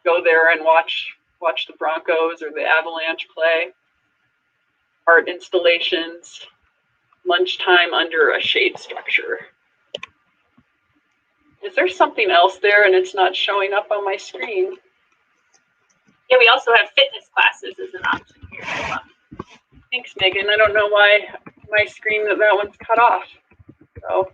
Speaker 9: Go there and watch the Broncos or the Avalanche play. Art installations, lunchtime under a shade structure. Is there something else there and it's not showing up on my screen?
Speaker 10: Yeah, we also have fitness classes as an option here.
Speaker 9: Thanks, Megan. I don't know why my screen that one's cut off. So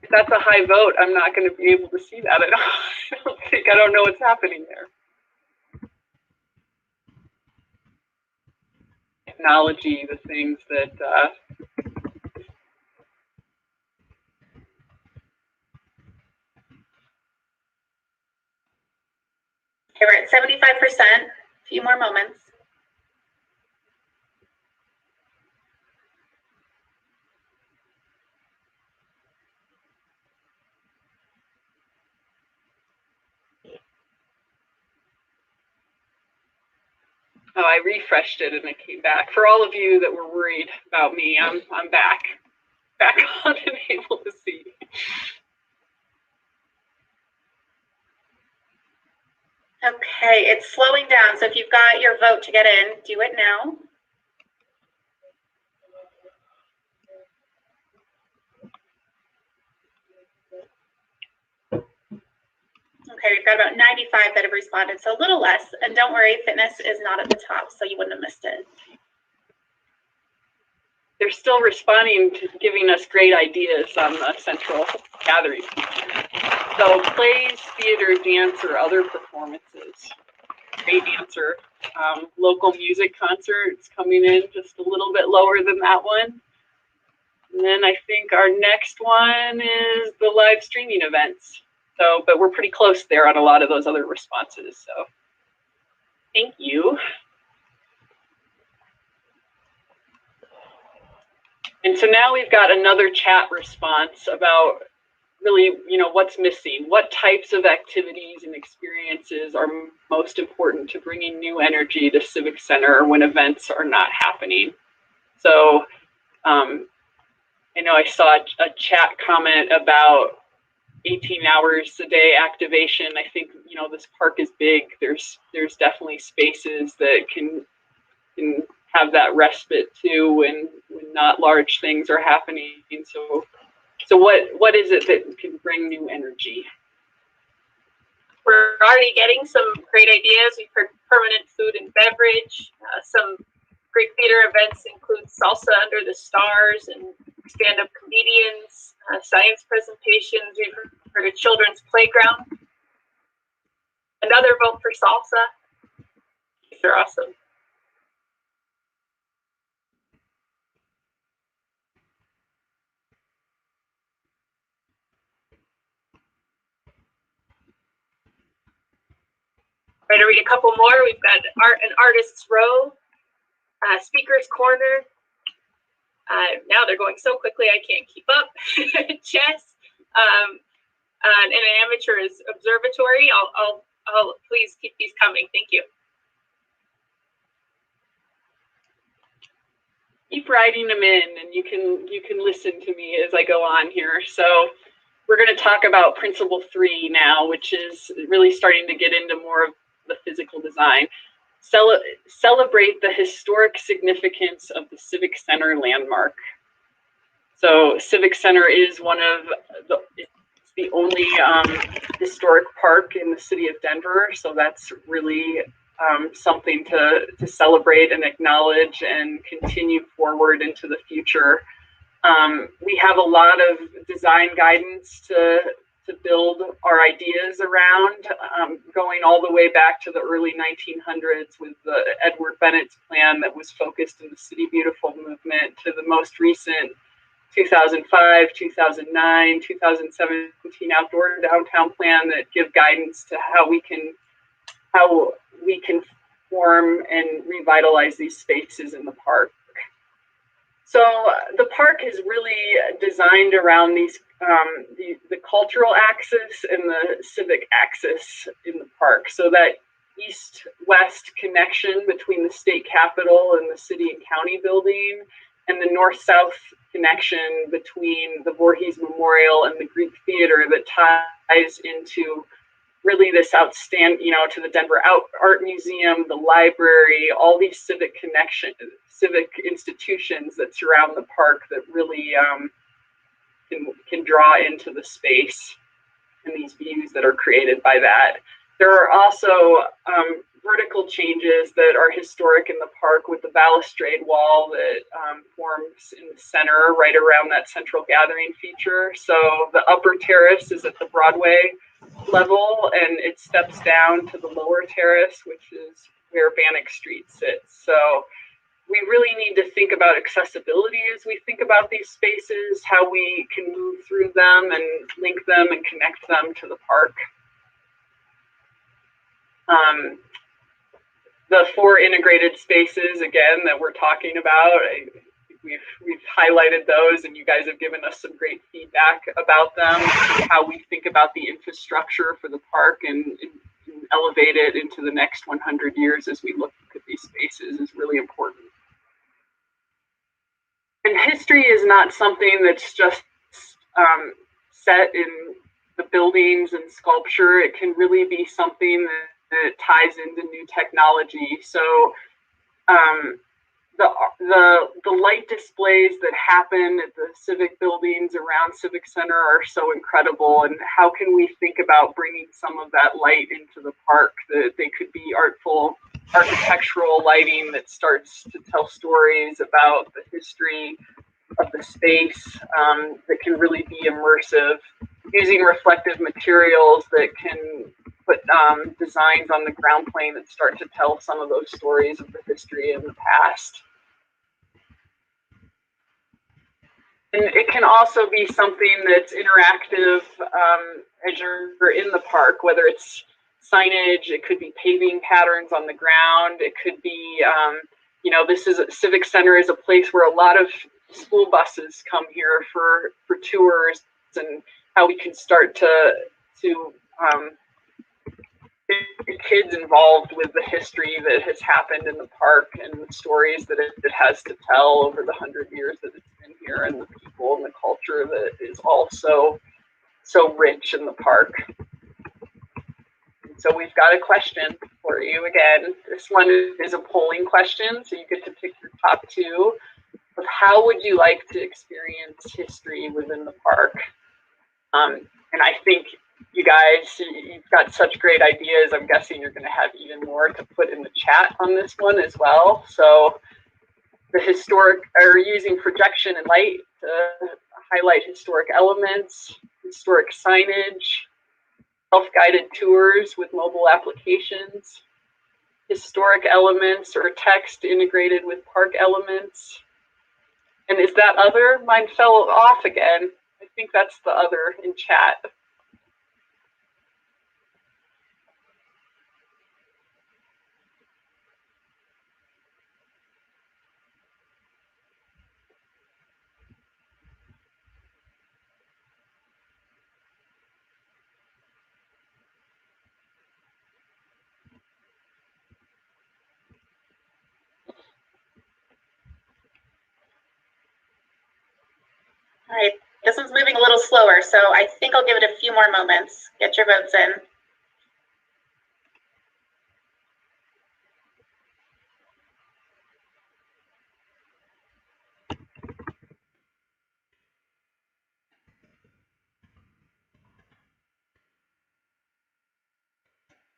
Speaker 9: if that's a high vote, I'm not going to be able to see that. I don't know what's happening there. Technology, the things that
Speaker 2: Okay, we're at 75%, a few more moments.
Speaker 9: Oh, I refreshed it and it came back. For all of you that were worried about me, I'm back on and able to see.
Speaker 2: Okay, it's slowing down. So if you've got your vote to get in, do it now. Okay, we've got about 95 that have responded, so a little less. And don't worry, fitness is not at the top, so you wouldn't have missed it.
Speaker 9: They're still responding to giving us great ideas on the central gathering. So plays, theater, dance, or other performances. Great answer. Local music concerts coming in just a little bit lower than that one. And then I think our next one is the live streaming events. So, but we're pretty close there on a lot of those other responses. So thank you. And so now we've got another chat response about really, what's missing? What types of activities and experiences are most important to bringing new energy to Civic Center when events are not happening? So I know I saw a chat comment about 18 hours a day activation. I think, this park is big. There's definitely spaces that can have that respite too when not large things are happening. So what is it that can bring new energy?
Speaker 10: We're already getting some great ideas. We've heard permanent food and beverage. Some Greek theater events include salsa under the stars and stand-up comedians, science presentations. We've heard a children's playground. Another vote for salsa. These are awesome. Right, to read a couple more. We've got an artist's row, speaker's corner. Now they're going so quickly I can't keep up. Chess, and an amateur's observatory. I'll please keep these coming. Thank you.
Speaker 9: Keep writing them in, and you can listen to me as I go on here. So we're going to talk about principle 3 now, which is really starting to get into more of the physical design. Celebrate the historic significance of the Civic Center landmark. So Civic Center is it's the only historic park in the city of Denver. So that's really something to celebrate and acknowledge and continue forward into the future. We have a lot of design guidance to build our ideas around, going all the way back to the early 1900s with the Edward Bennett's plan that was focused in the City Beautiful movement to the most recent 2005, 2009, 2017 outdoor downtown plan that give guidance to how we can form and revitalize these spaces in the park. So the park is really designed around these the cultural axis and the civic axis in the park. So that east-west connection between the state capitol and the city and county building, and the north-south connection between the Voorhees Memorial and the Greek Theater that ties into really this outstanding, to the Denver Art Museum, the library, all these civic institutions that surround the park that really can draw into the space and these views that are created by that. There are also vertical changes that are historic in the park with the balustrade wall that forms in the center right around that central gathering feature. So the upper terrace is at the Broadway level and it steps down to the lower terrace, which is where Bannock Street sits. So we really need to think about accessibility as we think about these spaces, how we can move through them and link them and connect them to the park. The 4 integrated spaces, again, that we're talking about, we've highlighted those, and you guys have given us some great feedback about them, how we think about the infrastructure for the park and elevate it into the next 100 years as we look at these spaces is really important. And history is not something that's just set in the buildings and sculpture. It can really be something that ties into new technology. So the light displays that happen at the civic buildings around Civic Center are so incredible. And how can we think about bringing some of that light into the park? That they could be artful architectural lighting that starts to tell stories about the history of the space, that can really be immersive, using reflective materials that can put designs on the ground plane that start to tell some of those stories of the history in the past. And it can also be something that's interactive as you're in the park, whether it's signage, it could be paving patterns on the ground, it could be, Civic Center is a place where a lot of school buses come here for tours, and how we can start to get kids involved with the history that has happened in the park and the stories that it has to tell over the 100 years that it's been here, and the people and the culture that is also so rich in the park. So we've got a question for you again. This one is a polling question, so you get to pick your top 2 of how would you like to experience history within the park. And I think you guys, you've got such great ideas. I'm guessing you're going to have even more to put in the chat on this one as well. So the historic, or using projection and light to highlight historic elements, historic signage, self-guided tours with mobile applications, historic elements or text integrated with park elements. And is that other? Mine fell off again. I think that's the other in chat.
Speaker 2: All right, this one's moving a little slower, so I think I'll give it a few more moments. Get your votes in.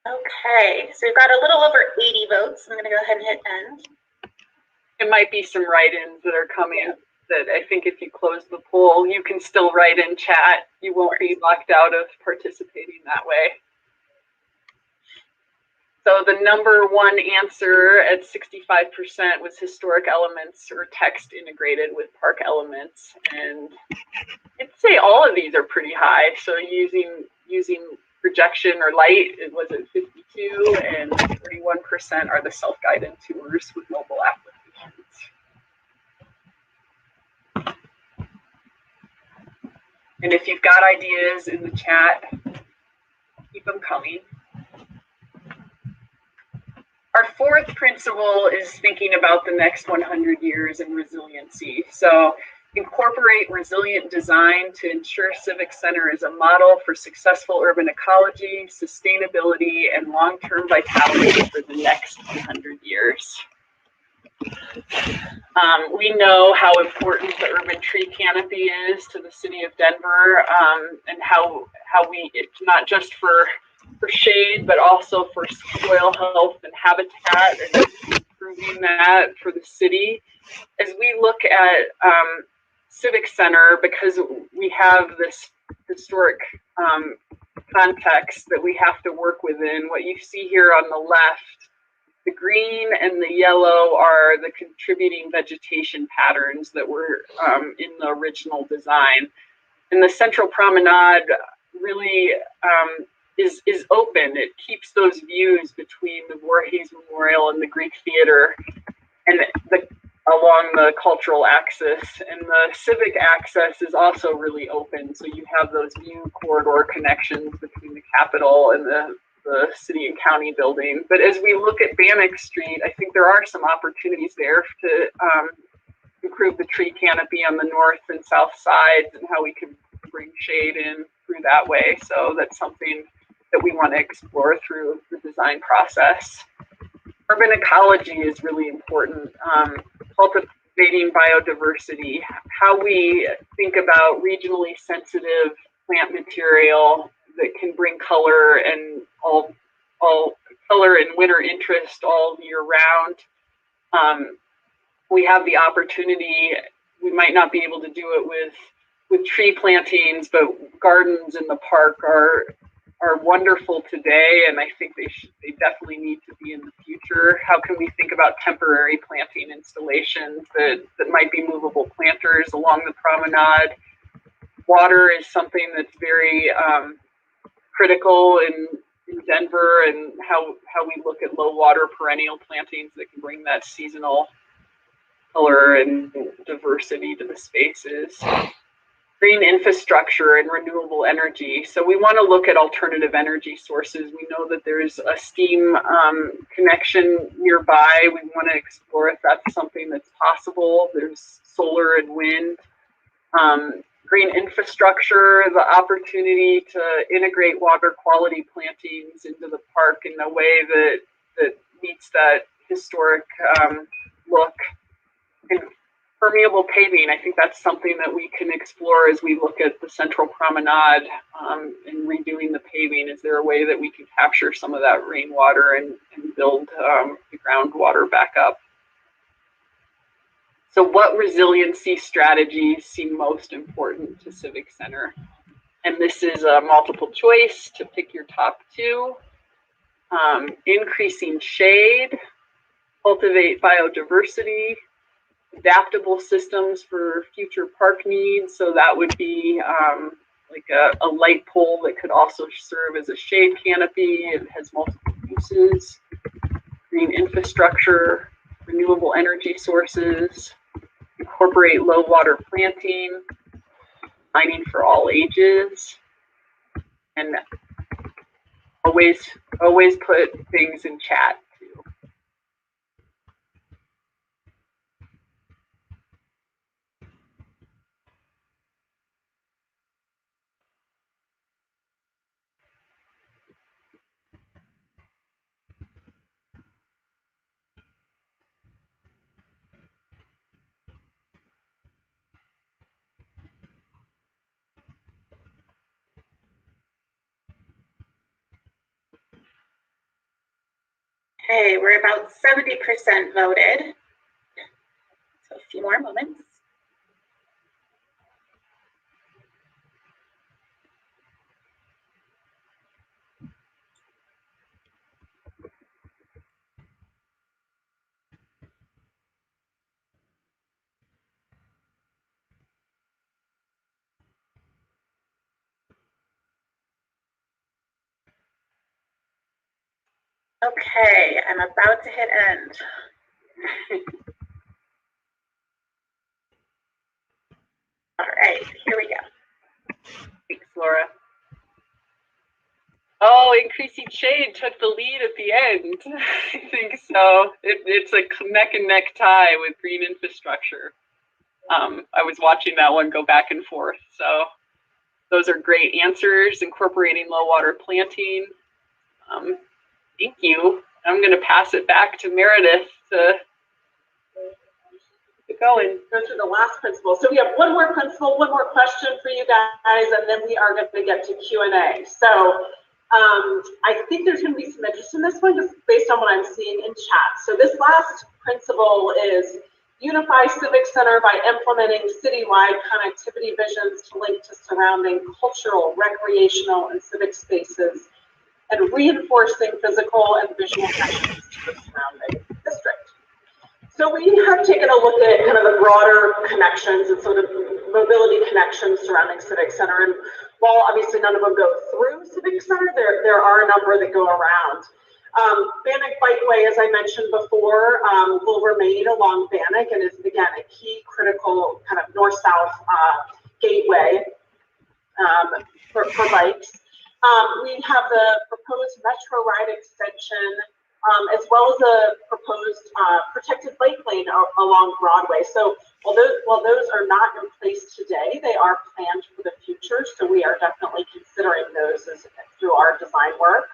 Speaker 2: Okay, so we've got a little over 80 votes. I'm going to go ahead and hit end.
Speaker 9: It might be some write-ins that are coming that I think if you close the poll, you can still write in chat. You won't be locked out of participating that way. So the number one answer at 65% was historic elements or text integrated with park elements. And I'd say all of these are pretty high. So using projection or light, it was at 52, and 41% are the self-guided tours with mobile applications. And if you've got ideas in the chat, keep them coming. Our fourth principle is thinking about the next 100 years and resiliency. So incorporate resilient design to ensure Civic Center is a model for successful urban ecology, sustainability, and long-term vitality for the next 100 years. We know how important the urban tree canopy is to the city of Denver, and how it's not just for shade, but also for soil health and habitat, and improving that for the city. As we look at Civic Center, because we have this historic context that we have to work within, what you see here on the left, the green and the yellow are the contributing vegetation patterns that were in the original design. And the Central Promenade really is open. It keeps those views between the Voorhees Memorial and the Greek Theater, and along the cultural axis. And the civic axis is also really open, so you have those view corridor connections between the Capitol and the city and county building. But as we look at Bannock Street, I think there are some opportunities there to improve the tree canopy on the north and south sides, and how we can bring shade in through that way. So that's something that we want to explore through the design process. Urban ecology is really important. Cultivating biodiversity, how we think about regionally sensitive plant material that can bring color and all color and winter interest all year round. We have the opportunity. We might not be able to do it with tree plantings, but gardens in the park are wonderful today, and I think they definitely need to be in the future. How can we think about temporary planting installations that might be movable planters along the promenade? Water is something that's very critical in Denver, and how we look at low water perennial plantings that can bring that seasonal color and diversity to the spaces. Green infrastructure and renewable energy. So we want to look at alternative energy sources. We know that there's a steam connection nearby. We want to explore if that's something that's possible. There's solar and wind. Green infrastructure, the opportunity to integrate water quality plantings into the park in a way that meets that historic look. And permeable paving, I think that's something that we can explore as we look at the Central Promenade and redoing the paving. Is there a way that we can capture some of that rainwater and build the groundwater back up? So what resiliency strategies seem most important to Civic Center? And this is a multiple choice to pick your top two. Increasing shade, cultivate biodiversity, adaptable systems for future park needs. So that would be like a light pole that could also serve as a shade canopy. It has multiple uses. Green infrastructure, renewable energy sources, incorporate low water planting, mining for all ages, and always put things in chat too.
Speaker 2: Okay, we're about 70% voted. So a few more moments. Okay, I'm about to hit end. All right, here we go.
Speaker 9: Thanks, Laura. Oh, increasing shade took the lead at the end. I think so. It's a neck and neck tie with green infrastructure. I was watching that one go back and forth. So those are great answers, incorporating low water planting. Thank you. I'm going to pass it back to Meredith to get going.
Speaker 8: Go through the last principle. So we have one more principle, one more question for you guys, and then we are going to get to Q&A. So I think there's going to be some interest in this one just based on what I'm seeing in chat. So this last principle is unify Civic Center by implementing citywide connectivity visions to link to surrounding cultural, recreational, and civic spaces, and reinforcing physical and visual connections to the surrounding district. So we have taken a look at kind of the broader connections and sort of mobility connections surrounding Civic Center. And while obviously none of them go through Civic Center, there are a number that go around. Bannock Bikeway, as I mentioned before, will remain along Bannock and is, again, a key critical kind of north-south gateway for bikes. We have the proposed metro ride extension, as well as a proposed protected bike lane along Broadway. So while those are not in place today, they are planned for the future. So we are definitely considering those through our design work.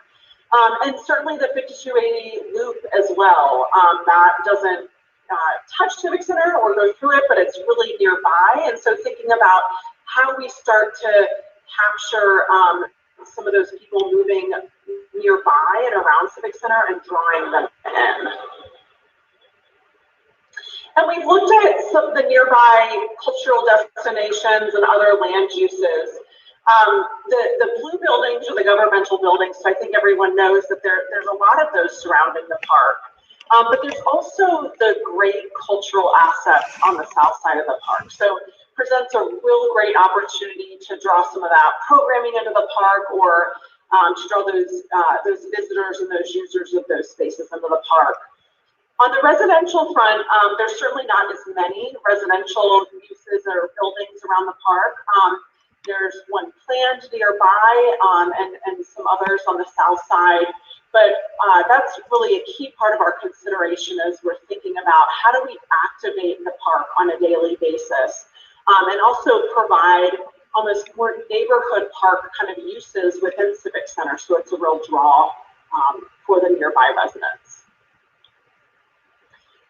Speaker 8: And certainly the 5280 loop as well. That doesn't touch Civic Center or go through it, but it's really nearby. And so thinking about how we start to capture some of those people moving nearby and around Civic Center and drawing them in. And we've looked at some of the nearby cultural destinations and other land uses. The blue buildings are the governmental buildings, so I think everyone knows that there's a lot of those surrounding the park. But there's also the great cultural assets on the south side of the park. So presents a real great opportunity to draw some of that programming into the park, or to draw those visitors and those users of those spaces into the park. On the residential front, there's certainly not as many residential uses or buildings around the park. There's one planned nearby, and some others on the south side. But that's really a key part of our consideration as we're thinking about how do we activate the park on a daily basis, and also provide almost more neighborhood park kind of uses within Civic Center, so it's a real draw for the nearby residents.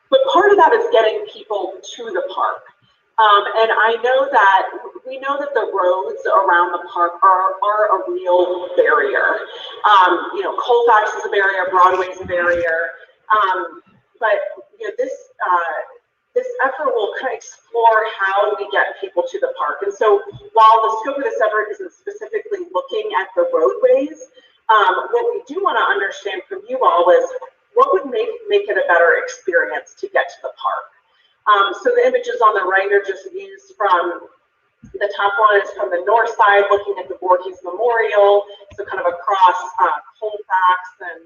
Speaker 8: But part of that is getting people to the park. And we know that the roads around the park are a real barrier. Colfax is a barrier, Broadway is a barrier. But this effort will kind of explore how we get people to the park. And so while the scope of this effort isn't specifically looking at the roadways, what we do want to understand from you all is what would make it a better experience to get to the park. So the images on the right are just views from the top one is from the north side, looking at the Voorhees Memorial, so kind of across Colfax and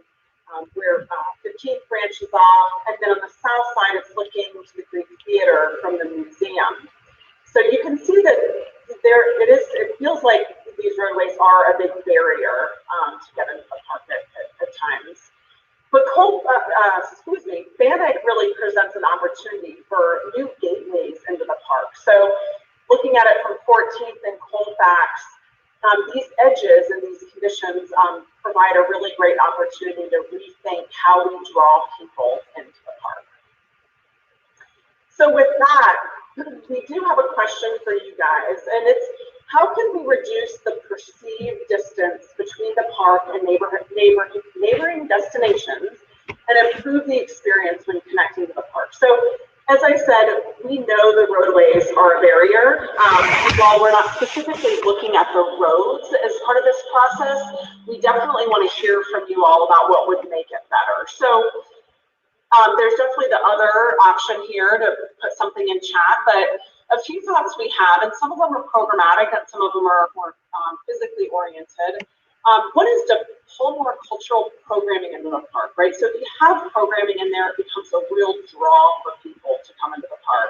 Speaker 8: where 15th branches off, and then on the south side, it's looking to the Greek Theater from the museum. So you can see that it feels like these roadways are a big barrier to get into the park at times. But Bannock really presents an opportunity for new gateways into the park. So looking at it from 14th and Colfax, these edges and these conditions provide a really great opportunity to rethink how we draw people into the park. So with that, we do have a question for you guys, and it's how can we reduce the perceived distance between the park and neighboring destinations and improve the experience when connecting to the park. So, as I said, we know the roadways are a barrier. While we're not specifically looking at the roads as part of this process, we definitely want to hear from you all about what would make it better. So there's definitely the other option here to put something in chat, but a few thoughts we have, and some of them are programmatic and some of them are more physically oriented. One is to pull more cultural programming into the park, right? So if you have programming in there, it becomes a real draw for people to come into the park.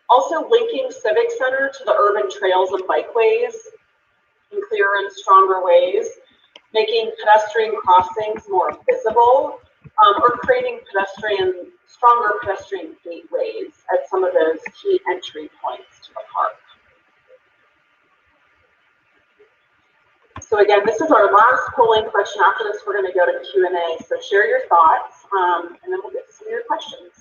Speaker 8: Also linking Civic Center to the urban trails and bikeways in clearer and stronger ways, making pedestrian crossings more visible, or creating stronger pedestrian gateways at some of those key entry points to the park. So again, this is our last polling question. After this, we're going to go to Q&A. So share your thoughts, and then we'll get to some of your questions.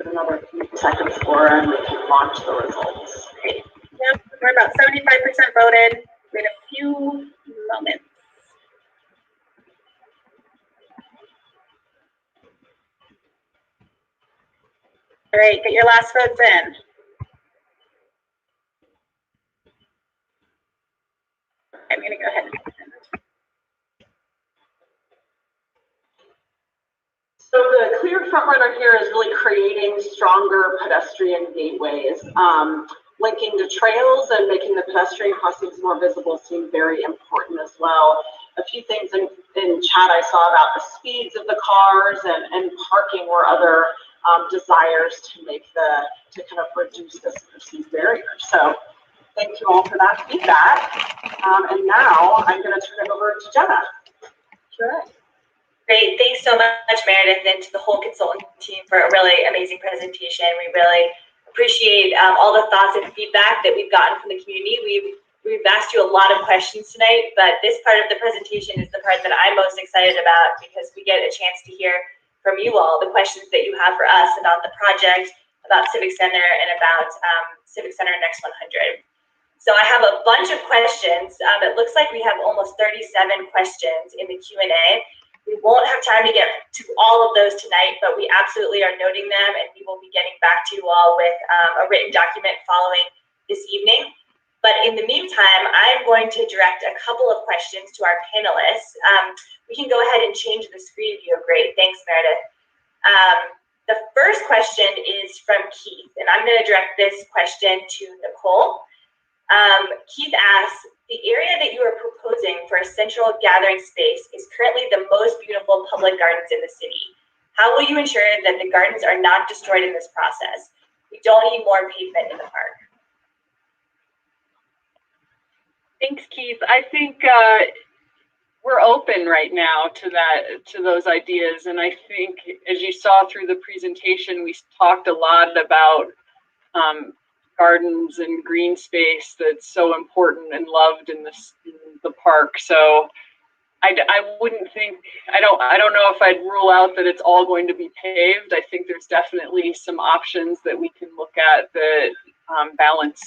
Speaker 8: Another few seconds, Laura, and we can launch the results.
Speaker 2: Great. Yep, we're about 75% voted. Wait a few moments. All right, get your last votes in. I'm going to go ahead and
Speaker 8: So the clear front runner here is really creating stronger pedestrian gateways. Linking the trails and making the pedestrian crossings more visible seem very important as well. A few things in chat I saw about the speeds of the cars and parking were other desires to kind of reduce this perceived barrier. So thank you all for that feedback. And now I'm going to turn it over to Jenna.
Speaker 2: Sure.
Speaker 4: Great. Thanks so much, Meredith, and to the whole consultant team for a really amazing presentation. We really appreciate all the thoughts and feedback that we've gotten from the community. We've asked you a lot of questions tonight, but this part of the presentation is the part that I'm most excited about because we get a chance to hear from you all the questions that you have for us about the project, about Civic Center, and about Civic Center Next 100. So I have a bunch of questions. It looks like we have almost 37 questions in the Q&A. We won't have time to get to all of those tonight, but we absolutely are noting them, and we will be getting back to you all with a written document following this evening. But in the meantime, I'm going to direct a couple of questions to our panelists. We can go ahead and change the screen view. Great, thanks, Meredith. The first question is from Keith, and I'm going to direct this question to Nicole. Keith asks, the area that you are proposing for a central gathering space is currently the most beautiful public gardens in the city. How will you ensure that the gardens are not destroyed in this process? We don't need more pavement in the park.
Speaker 9: Thanks, Keith. I think we're open right now to those ideas, and I think as you saw through the presentation, we talked a lot about gardens and green space that's so important and loved in the park. So I wouldn't think, I don't know if I'd rule out that it's all going to be paved. I think there's definitely some options that we can look at that balance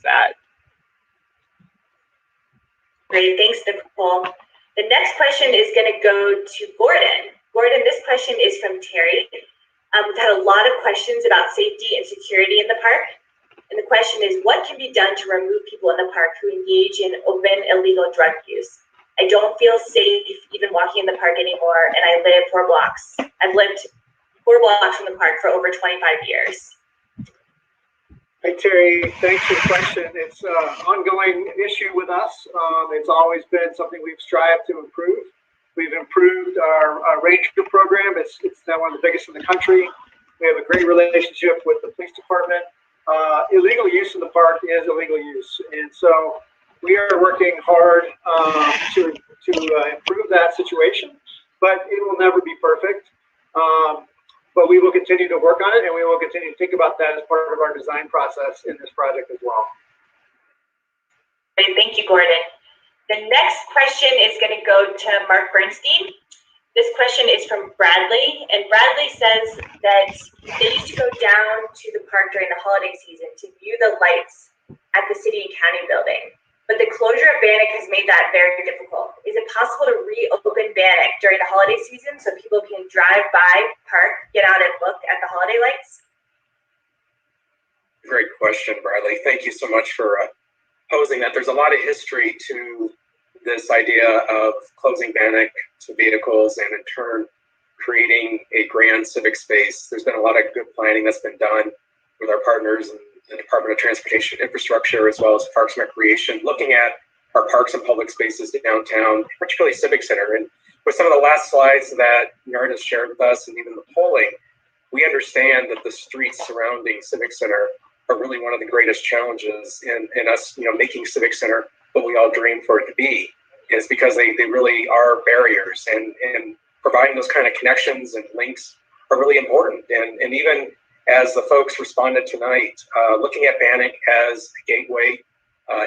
Speaker 9: that.
Speaker 4: Great, thanks, Nicole. The next question is going to go to Gordon. Gordon, this question is from Terry. We've had a lot of questions about safety and security in the park. And the question is, what can be done to remove people in the park who engage in open illegal drug use? I don't feel safe even walking in the park anymore, and I live 4 blocks. I've lived 4 blocks from the park for over 25 years.
Speaker 5: Hey, Terry, thanks for the question. It's an ongoing issue with us. It's always been something we've strived to improve. We've improved our ranger program. It's now one of the biggest in the country. We have a great relationship with the police department. Illegal use in the park is illegal use. And so we are working hard to improve that situation, but it will never be perfect. But we will continue to work on it, and we will continue to think about that as part of our design process in this project as well.
Speaker 4: Great, thank you, Gordon. The next question is going to go to Mark Bernstein. This question is from Bradley, and Bradley says that they used to go down to the park during the holiday season to view the lights at the city and county building, but the closure of Bannock has made that very difficult. Is it possible to reopen Bannock during the holiday season so people can drive by, park, get out and look at the holiday lights?
Speaker 11: Great question, Bradley. Thank you so much for posing that. There's a lot of history to this idea of closing Bannock to vehicles and in turn creating a grand civic space. There's been a lot of good planning that's been done with our partners in the Department of Transportation Infrastructure as well as Parks and Recreation, looking at our parks and public spaces downtown, particularly Civic Center. And with some of the last slides that Yard has shared with us and even the polling, we understand that the streets surrounding Civic Center are really one of the greatest challenges in us, making Civic Center what we all dream for it to be, is because they really are barriers, and providing those kind of connections and links are really important. And even as the folks responded tonight, looking at Bannock as a gateway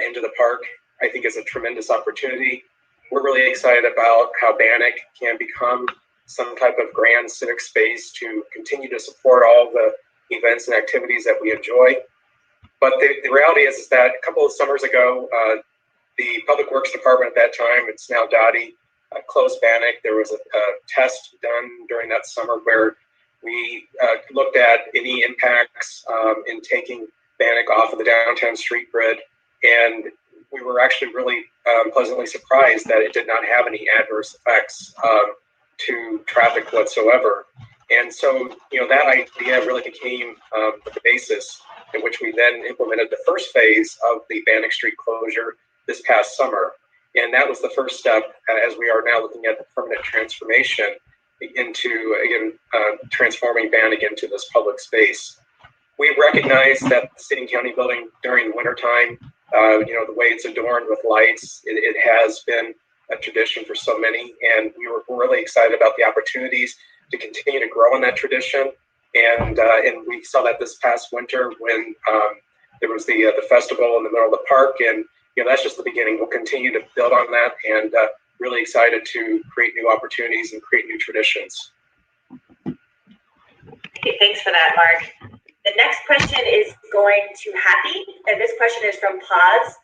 Speaker 11: into the park, I think is a tremendous opportunity. We're really excited about how Bannock can become some type of grand civic space to continue to support all the events and activities that we enjoy. But the reality is that a couple of summers ago, the Public Works Department at that time, it's now Dottie, closed Bannock. There was a test done during that summer where we looked at any impacts in taking Bannock off of the downtown street grid, and we were actually really pleasantly surprised that it did not have any adverse effects to traffic whatsoever. And so, that idea really became the basis in which we then implemented the first phase of the Bannock Street closure this past summer. And that was the first step as we are now looking at the permanent transformation into, again, transforming Bannock into this public space. We recognize that the city and county building during the wintertime, the way it's adorned with lights, it has been a tradition for so many. And we were really excited about the opportunities to continue to grow in that tradition. And we saw that this past winter when there was the festival in the middle of the park. And that's just the beginning. We'll continue to build on that, and really excited to create new opportunities and create new traditions.
Speaker 4: Okay, thanks for that, Mark. The next question is going to Happy, and this question is from Paz.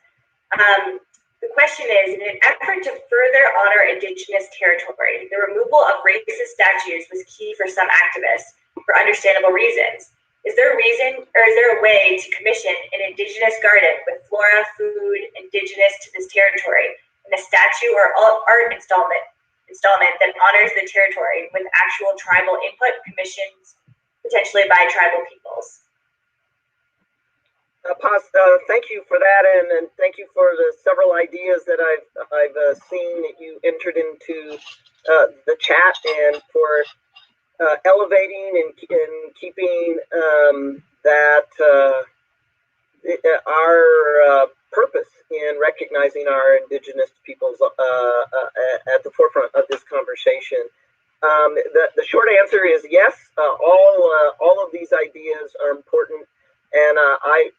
Speaker 4: The question is, in an effort to further honor Indigenous territory, the removal of racist statues was key for some activists for understandable reasons. Is there a reason, or is there a way to commission an Indigenous garden with flora, food, indigenous to this territory, and a statue or art installment that honors the territory with actual tribal input, commissions potentially by tribal peoples?
Speaker 6: Paz, thank you for that, and thank you for the several ideas that I've seen that you entered into the chat, and for elevating and keeping that our purpose in recognizing our Indigenous peoples at the forefront of this conversation. The short answer is yes. All of these ideas are important, and I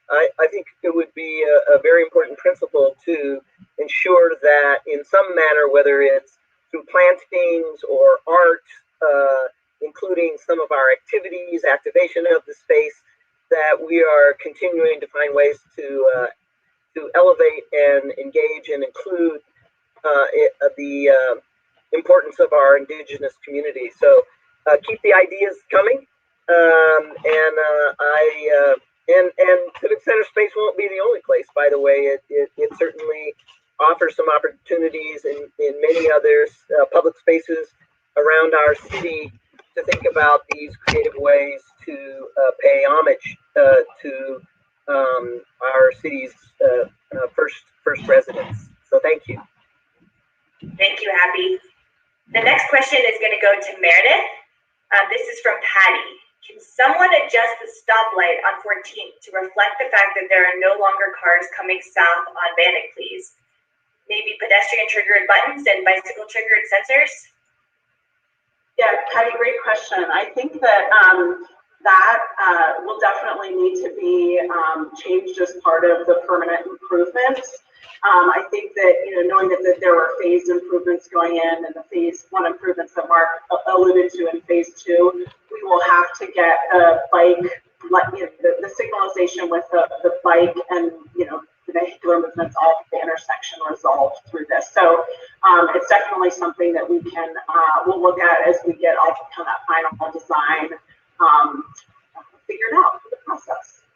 Speaker 6: think it would be a very important principle to ensure that in some manner, whether it's through plantings or art, including some of our activities, activation of the space, that we are continuing to find ways to elevate and engage and include the importance of our Indigenous community. So keep the ideas coming, and Civic Center space won't be the only place, by the way. It certainly offers some opportunities in many other public spaces around our city to think about these creative ways to pay homage to our city's first residents. So thank you.
Speaker 4: Thank you, Happy. The next question is going to go to Meredith. This is from Patty. Can someone adjust the stoplight on 14th to reflect the fact that there are no longer cars coming south on Bannock, please? Maybe pedestrian triggered buttons and bicycle triggered sensors?
Speaker 8: Yeah, Patty, great question. I think that that will definitely need to be changed as part of the permanent improvements. I think that, knowing that there were phased improvements going in and the phase 1 improvements that Mark alluded to in phase 2, we will have to get a bike, the signalization with the bike and, the vehicular movements all at the intersection resolved through this. So it's definitely something that we can, we'll look at as we get all kind of final design figured out for the process.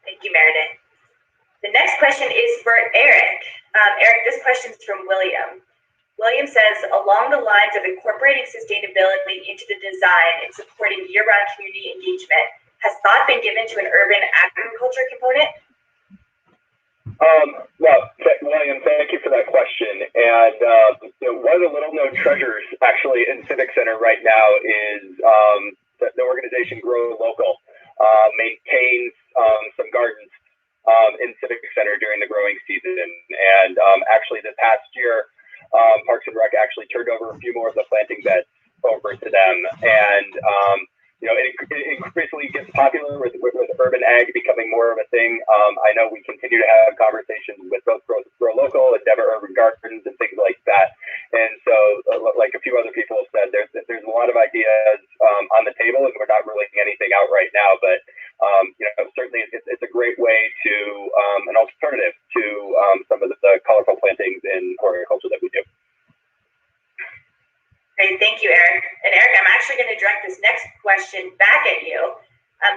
Speaker 4: Thank you, Meredith. The next question is for Eric. Eric, this question is from William. William says, along the lines of incorporating sustainability into the design and supporting year-round community engagement, has thought been given to an urban agriculture component?
Speaker 7: Well, William, thank you for that question. And one of the little-known treasures, actually, in Civic Center right now is the organization Grow Local maintains some gardens in Civic Center during the growing season. And actually, this past year, Parks and Rec actually turned over a few more of the planting beds over to them. And it increasingly gets popular with urban ag becoming more of a thing. I know we continue to have conversations with both Grow Local and Denver Urban Gardens and things like that. And so, like a few other people have said, there's a lot of ideas on the table, and we're not ruling anything out right now. But certainly it's a great way to an alternative to some of the colorful plantings in horticulture that we do.
Speaker 4: Great, thank you, Eric. And Eric, I'm actually going to direct this next question back at you.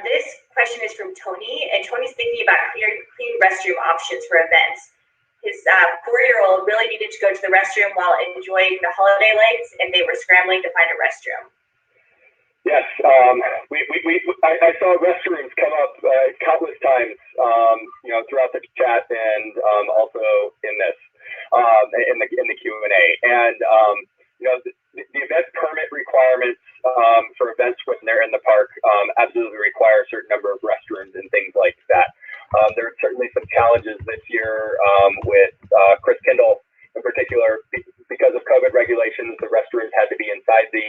Speaker 4: This question is from Tony, and Tony's thinking about clean restroom options for events. His 4-year-old really needed to go to the restroom while enjoying the holiday lights, and they were scrambling to find a restroom.
Speaker 7: Yes, I saw restrooms come up countless times, throughout the chat and also in this, in the Q&A. And the event permit requirements for events when they're in the park absolutely require a certain number of restrooms and things like that. There are certainly some challenges this year with Chris Kindle in particular. Because of COVID regulations, the restrooms had to be inside the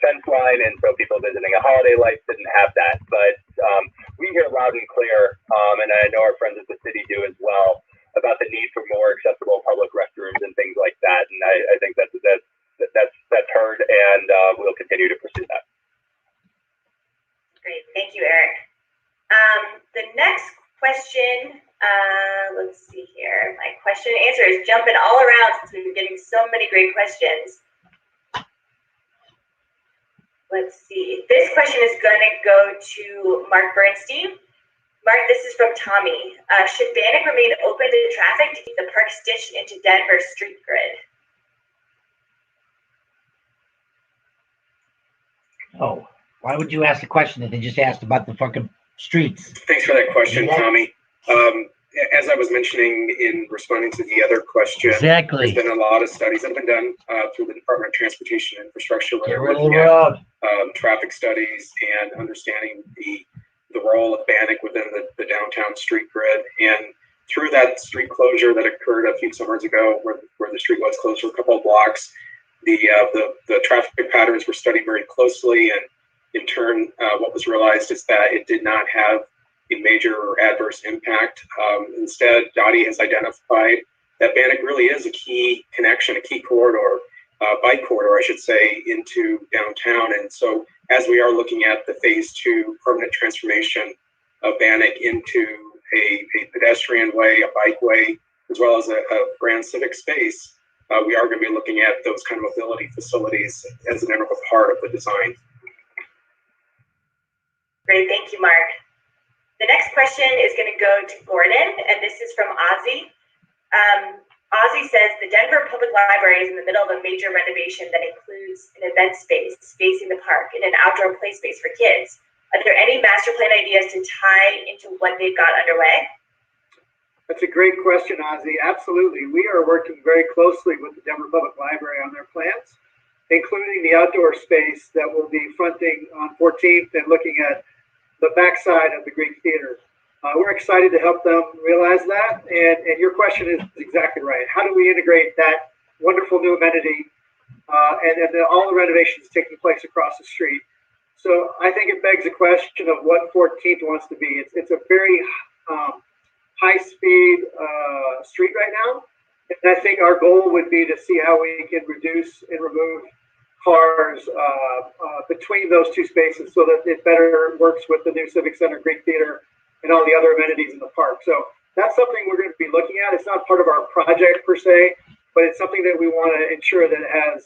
Speaker 7: fence line, and so people visiting a holiday lights didn't have that. But we hear loud and clear, and I know our friends at the city do as well, about the need for more accessible public restrooms and things like that. And I think that's heard, and we'll continue to pursue that.
Speaker 4: Great, thank you, Eric. The next question, let's see here. My question and answer is jumping all around since we've been getting so many great questions. Let's see. This question is going to go to Mark Bernstein. Mark, this is from Tommy. Should Bannock remain open to traffic to keep the park stitched into Denver's street grid?
Speaker 3: Oh, why would you ask the question if they just asked about the fucking streets?
Speaker 11: Thanks for that question, Tommy. As I was mentioning in responding to the other question,
Speaker 3: exactly,
Speaker 11: there's been a lot of studies that have been done through the Department of Transportation and Infrastructure, where they're looking at traffic studies and understanding the role of Bannock within the downtown street grid. And through that street closure that occurred a few summers ago, where the street was closed for a couple of blocks, the traffic patterns were studied very closely, and in turn, what was realized is that it did not have a major or adverse impact. Instead, Dottie has identified that Bannock really is a key connection, a key corridor, bike corridor, I should say, into downtown. And so as we are looking at the phase 2 permanent transformation of Bannock into a pedestrian way, a bikeway, as well as a grand civic space, we are going to be looking at those kind of mobility facilities as an integral part of the design.
Speaker 4: Great, thank you, Mark. The next question is going to go to Gordon, and this is from Ozzy. Ozzy says the Denver Public Library is in the middle of a major renovation that includes an event space facing the park and an outdoor play space for kids. Are there any master plan ideas to tie into what they've got underway?
Speaker 5: That's a great question, Ozzy. Absolutely. We are working very closely with the Denver Public Library on their plans, including the outdoor space that will be fronting on 14th and looking at the backside of the Greek Theater. We're excited to help them realize that. And your question is exactly right. How do we integrate that wonderful new amenity and then all the renovations taking place across the street? So I think it begs the question of what 14th wants to be. It's a very high-speed street right now. And I think our goal would be to see how we can reduce and remove cars between those two spaces so that it better works with the new Civic Center, Greek Theater, and all the other amenities in the park. So that's something we're going to be looking at. It's not part of our project per se, but it's something that we want to ensure that it has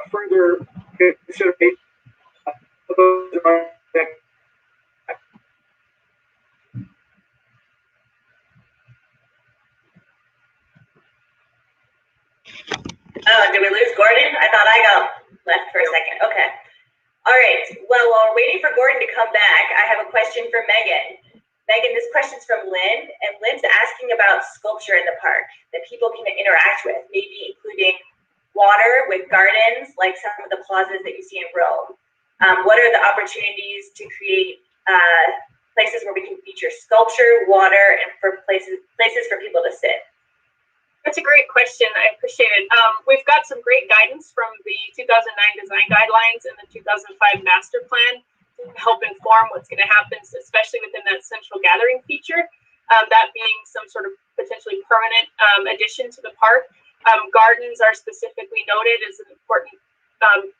Speaker 5: further consideration.
Speaker 4: Oh, did we lose Gordon? I thought I got left for a second. Okay. All right. Well, while we're waiting for Gordon to come back, I have a question for Megan. Megan, this question's from Lynn, and Lynn's asking about sculpture in the park that people can interact with, maybe including water with gardens, like some of the plazas that you see in Rome. What are the opportunities to create places where we can feature sculpture, water, and for places for people to sit?
Speaker 10: That's a great question. I appreciate it. We've got some great guidance from the 2009 design guidelines and the 2005 master plan to help inform what's going to happen, especially within that central gathering feature, that being some sort of potentially permanent addition to the park. Gardens are specifically noted as an important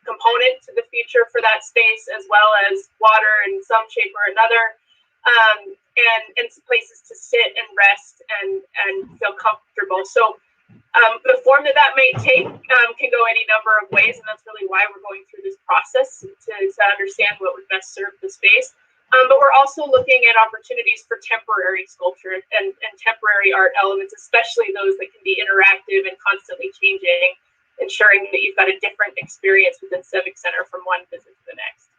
Speaker 10: component to the future for that space, as well as water in some shape or another. And places to sit and rest and feel comfortable. So the form that may take can go any number of ways, and that's really why we're going through this process to understand what would best serve the space. But we're also looking at opportunities for temporary sculpture and temporary art elements, especially those that can be interactive and constantly changing, ensuring that you've got a different experience within Civic Center from one visit to the next.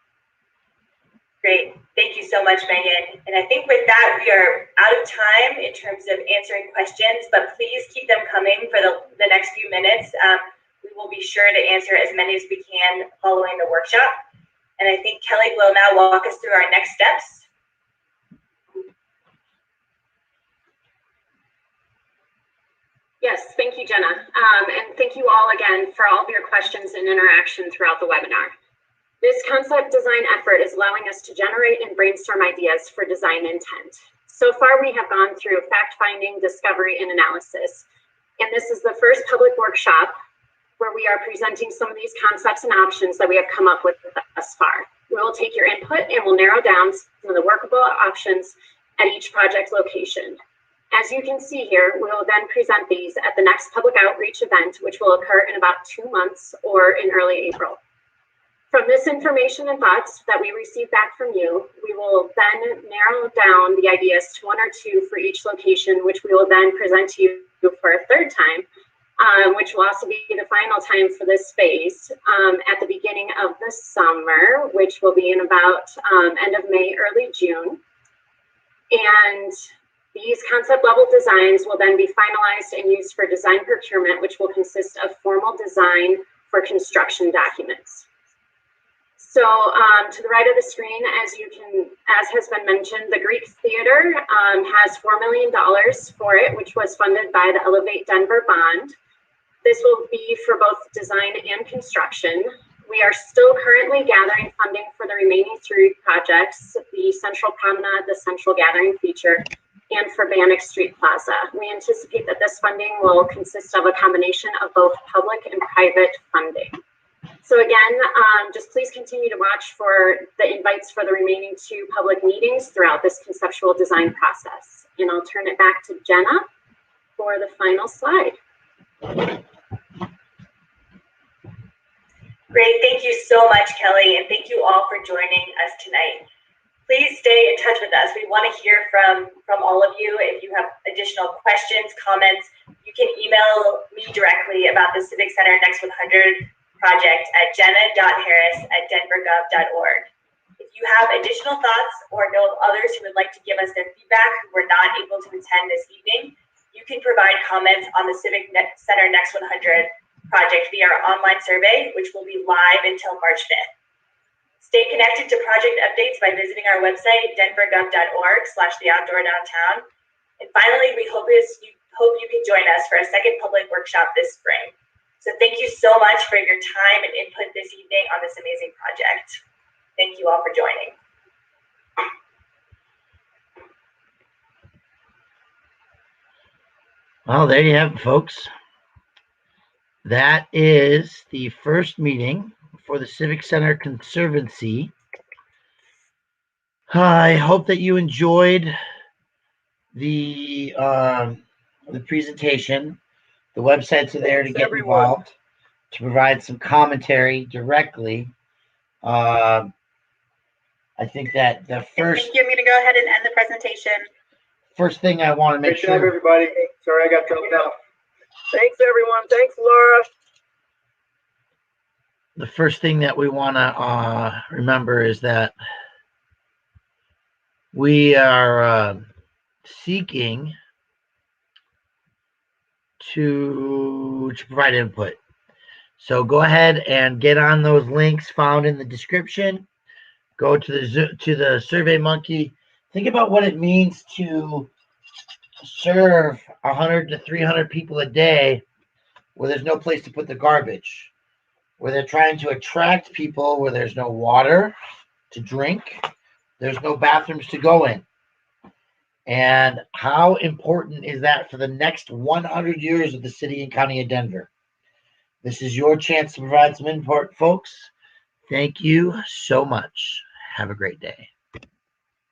Speaker 4: Great. Thank you so much, Megan. And I think with that, we are out of time in terms of answering questions, but please keep them coming for the next few minutes. We will be sure to answer as many as we can following the workshop. And I think Kelly will now walk us through our next steps.
Speaker 12: Yes, thank you, Jenna. And thank you all again for all of your questions and interaction throughout the webinar. This concept design effort is allowing us to generate and brainstorm ideas for design intent. So far, we have gone through fact-finding, discovery, and analysis. And this is the first public workshop where we are presenting some of these concepts and options that we have come up with thus far. We will take your input and we'll narrow down some of the workable options at each project location. As you can see here, we will then present these at the next public outreach event, which will occur in about 2 months or in early April. From this information and thoughts that we receive back from you, we will then narrow down the ideas to 1 or 2 for each location, which we will then present to you for a third time, which will also be the final time for this space at the beginning of the summer, which will be in about end of May, early June. And these concept level designs will then be finalized and used for design procurement, which will consist of formal design for construction documents. So to the right of the screen, as has been mentioned, the Greek Theater has $4 million for it, which was funded by the Elevate Denver Bond. This will be for both design and construction. We are still currently gathering funding for the remaining 3 projects, the Central Promenade, the Central Gathering Feature, and for Bannock Street Plaza. We anticipate that this funding will consist of a combination of both public and private funding. So again, just please continue to watch for the invites for the remaining 2 public meetings throughout this conceptual design process. And I'll turn it back to Jenna for the final slide.
Speaker 4: Great. Thank you so much, Kelly. And thank you all for joining us tonight. Please stay in touch with us. We want to hear from all of you. If you have additional questions, comments, you can email me directly about the Civic Center Next 100 project at jenna.harris@denvergov.org. If you have additional thoughts or know of others who would like to give us their feedback who were not able to attend this evening, you can provide comments on the Civic Center Next 100 project via our online survey, which will be live until March 5th. Stay connected to project updates by visiting our website, denvergov.org/theoutdoordowntown. And finally, we hope you can join us for a second public workshop this spring. So thank you so much for your time and input this evening on this amazing project. Thank you all for joining.
Speaker 3: Well, there you have it, folks. That is the first meeting for the Civic Center Conservancy. I hope that you enjoyed the presentation. The websites are there to get involved, to provide some commentary directly. I think that the first.
Speaker 2: I think you want me to go ahead and end the presentation.
Speaker 3: First thing I want to make
Speaker 5: Good job,
Speaker 3: sure.
Speaker 5: everybody. Sorry I got dropped out.
Speaker 6: Thanks, everyone. Thanks, Laura.
Speaker 3: The first thing that we want to remember is that we are seeking to provide input. So go ahead and get on those links found in the description. Go to the Survey Monkey. Think about what it means to serve 100 to 300 people a day where there's no place to put the garbage, where they're trying to attract people where there's no water to drink, there's no bathrooms to go in. And how important is that for the next 100 years of the city and county of Denver? This is your chance to provide some input, folks. Thank you so much. Have a great day.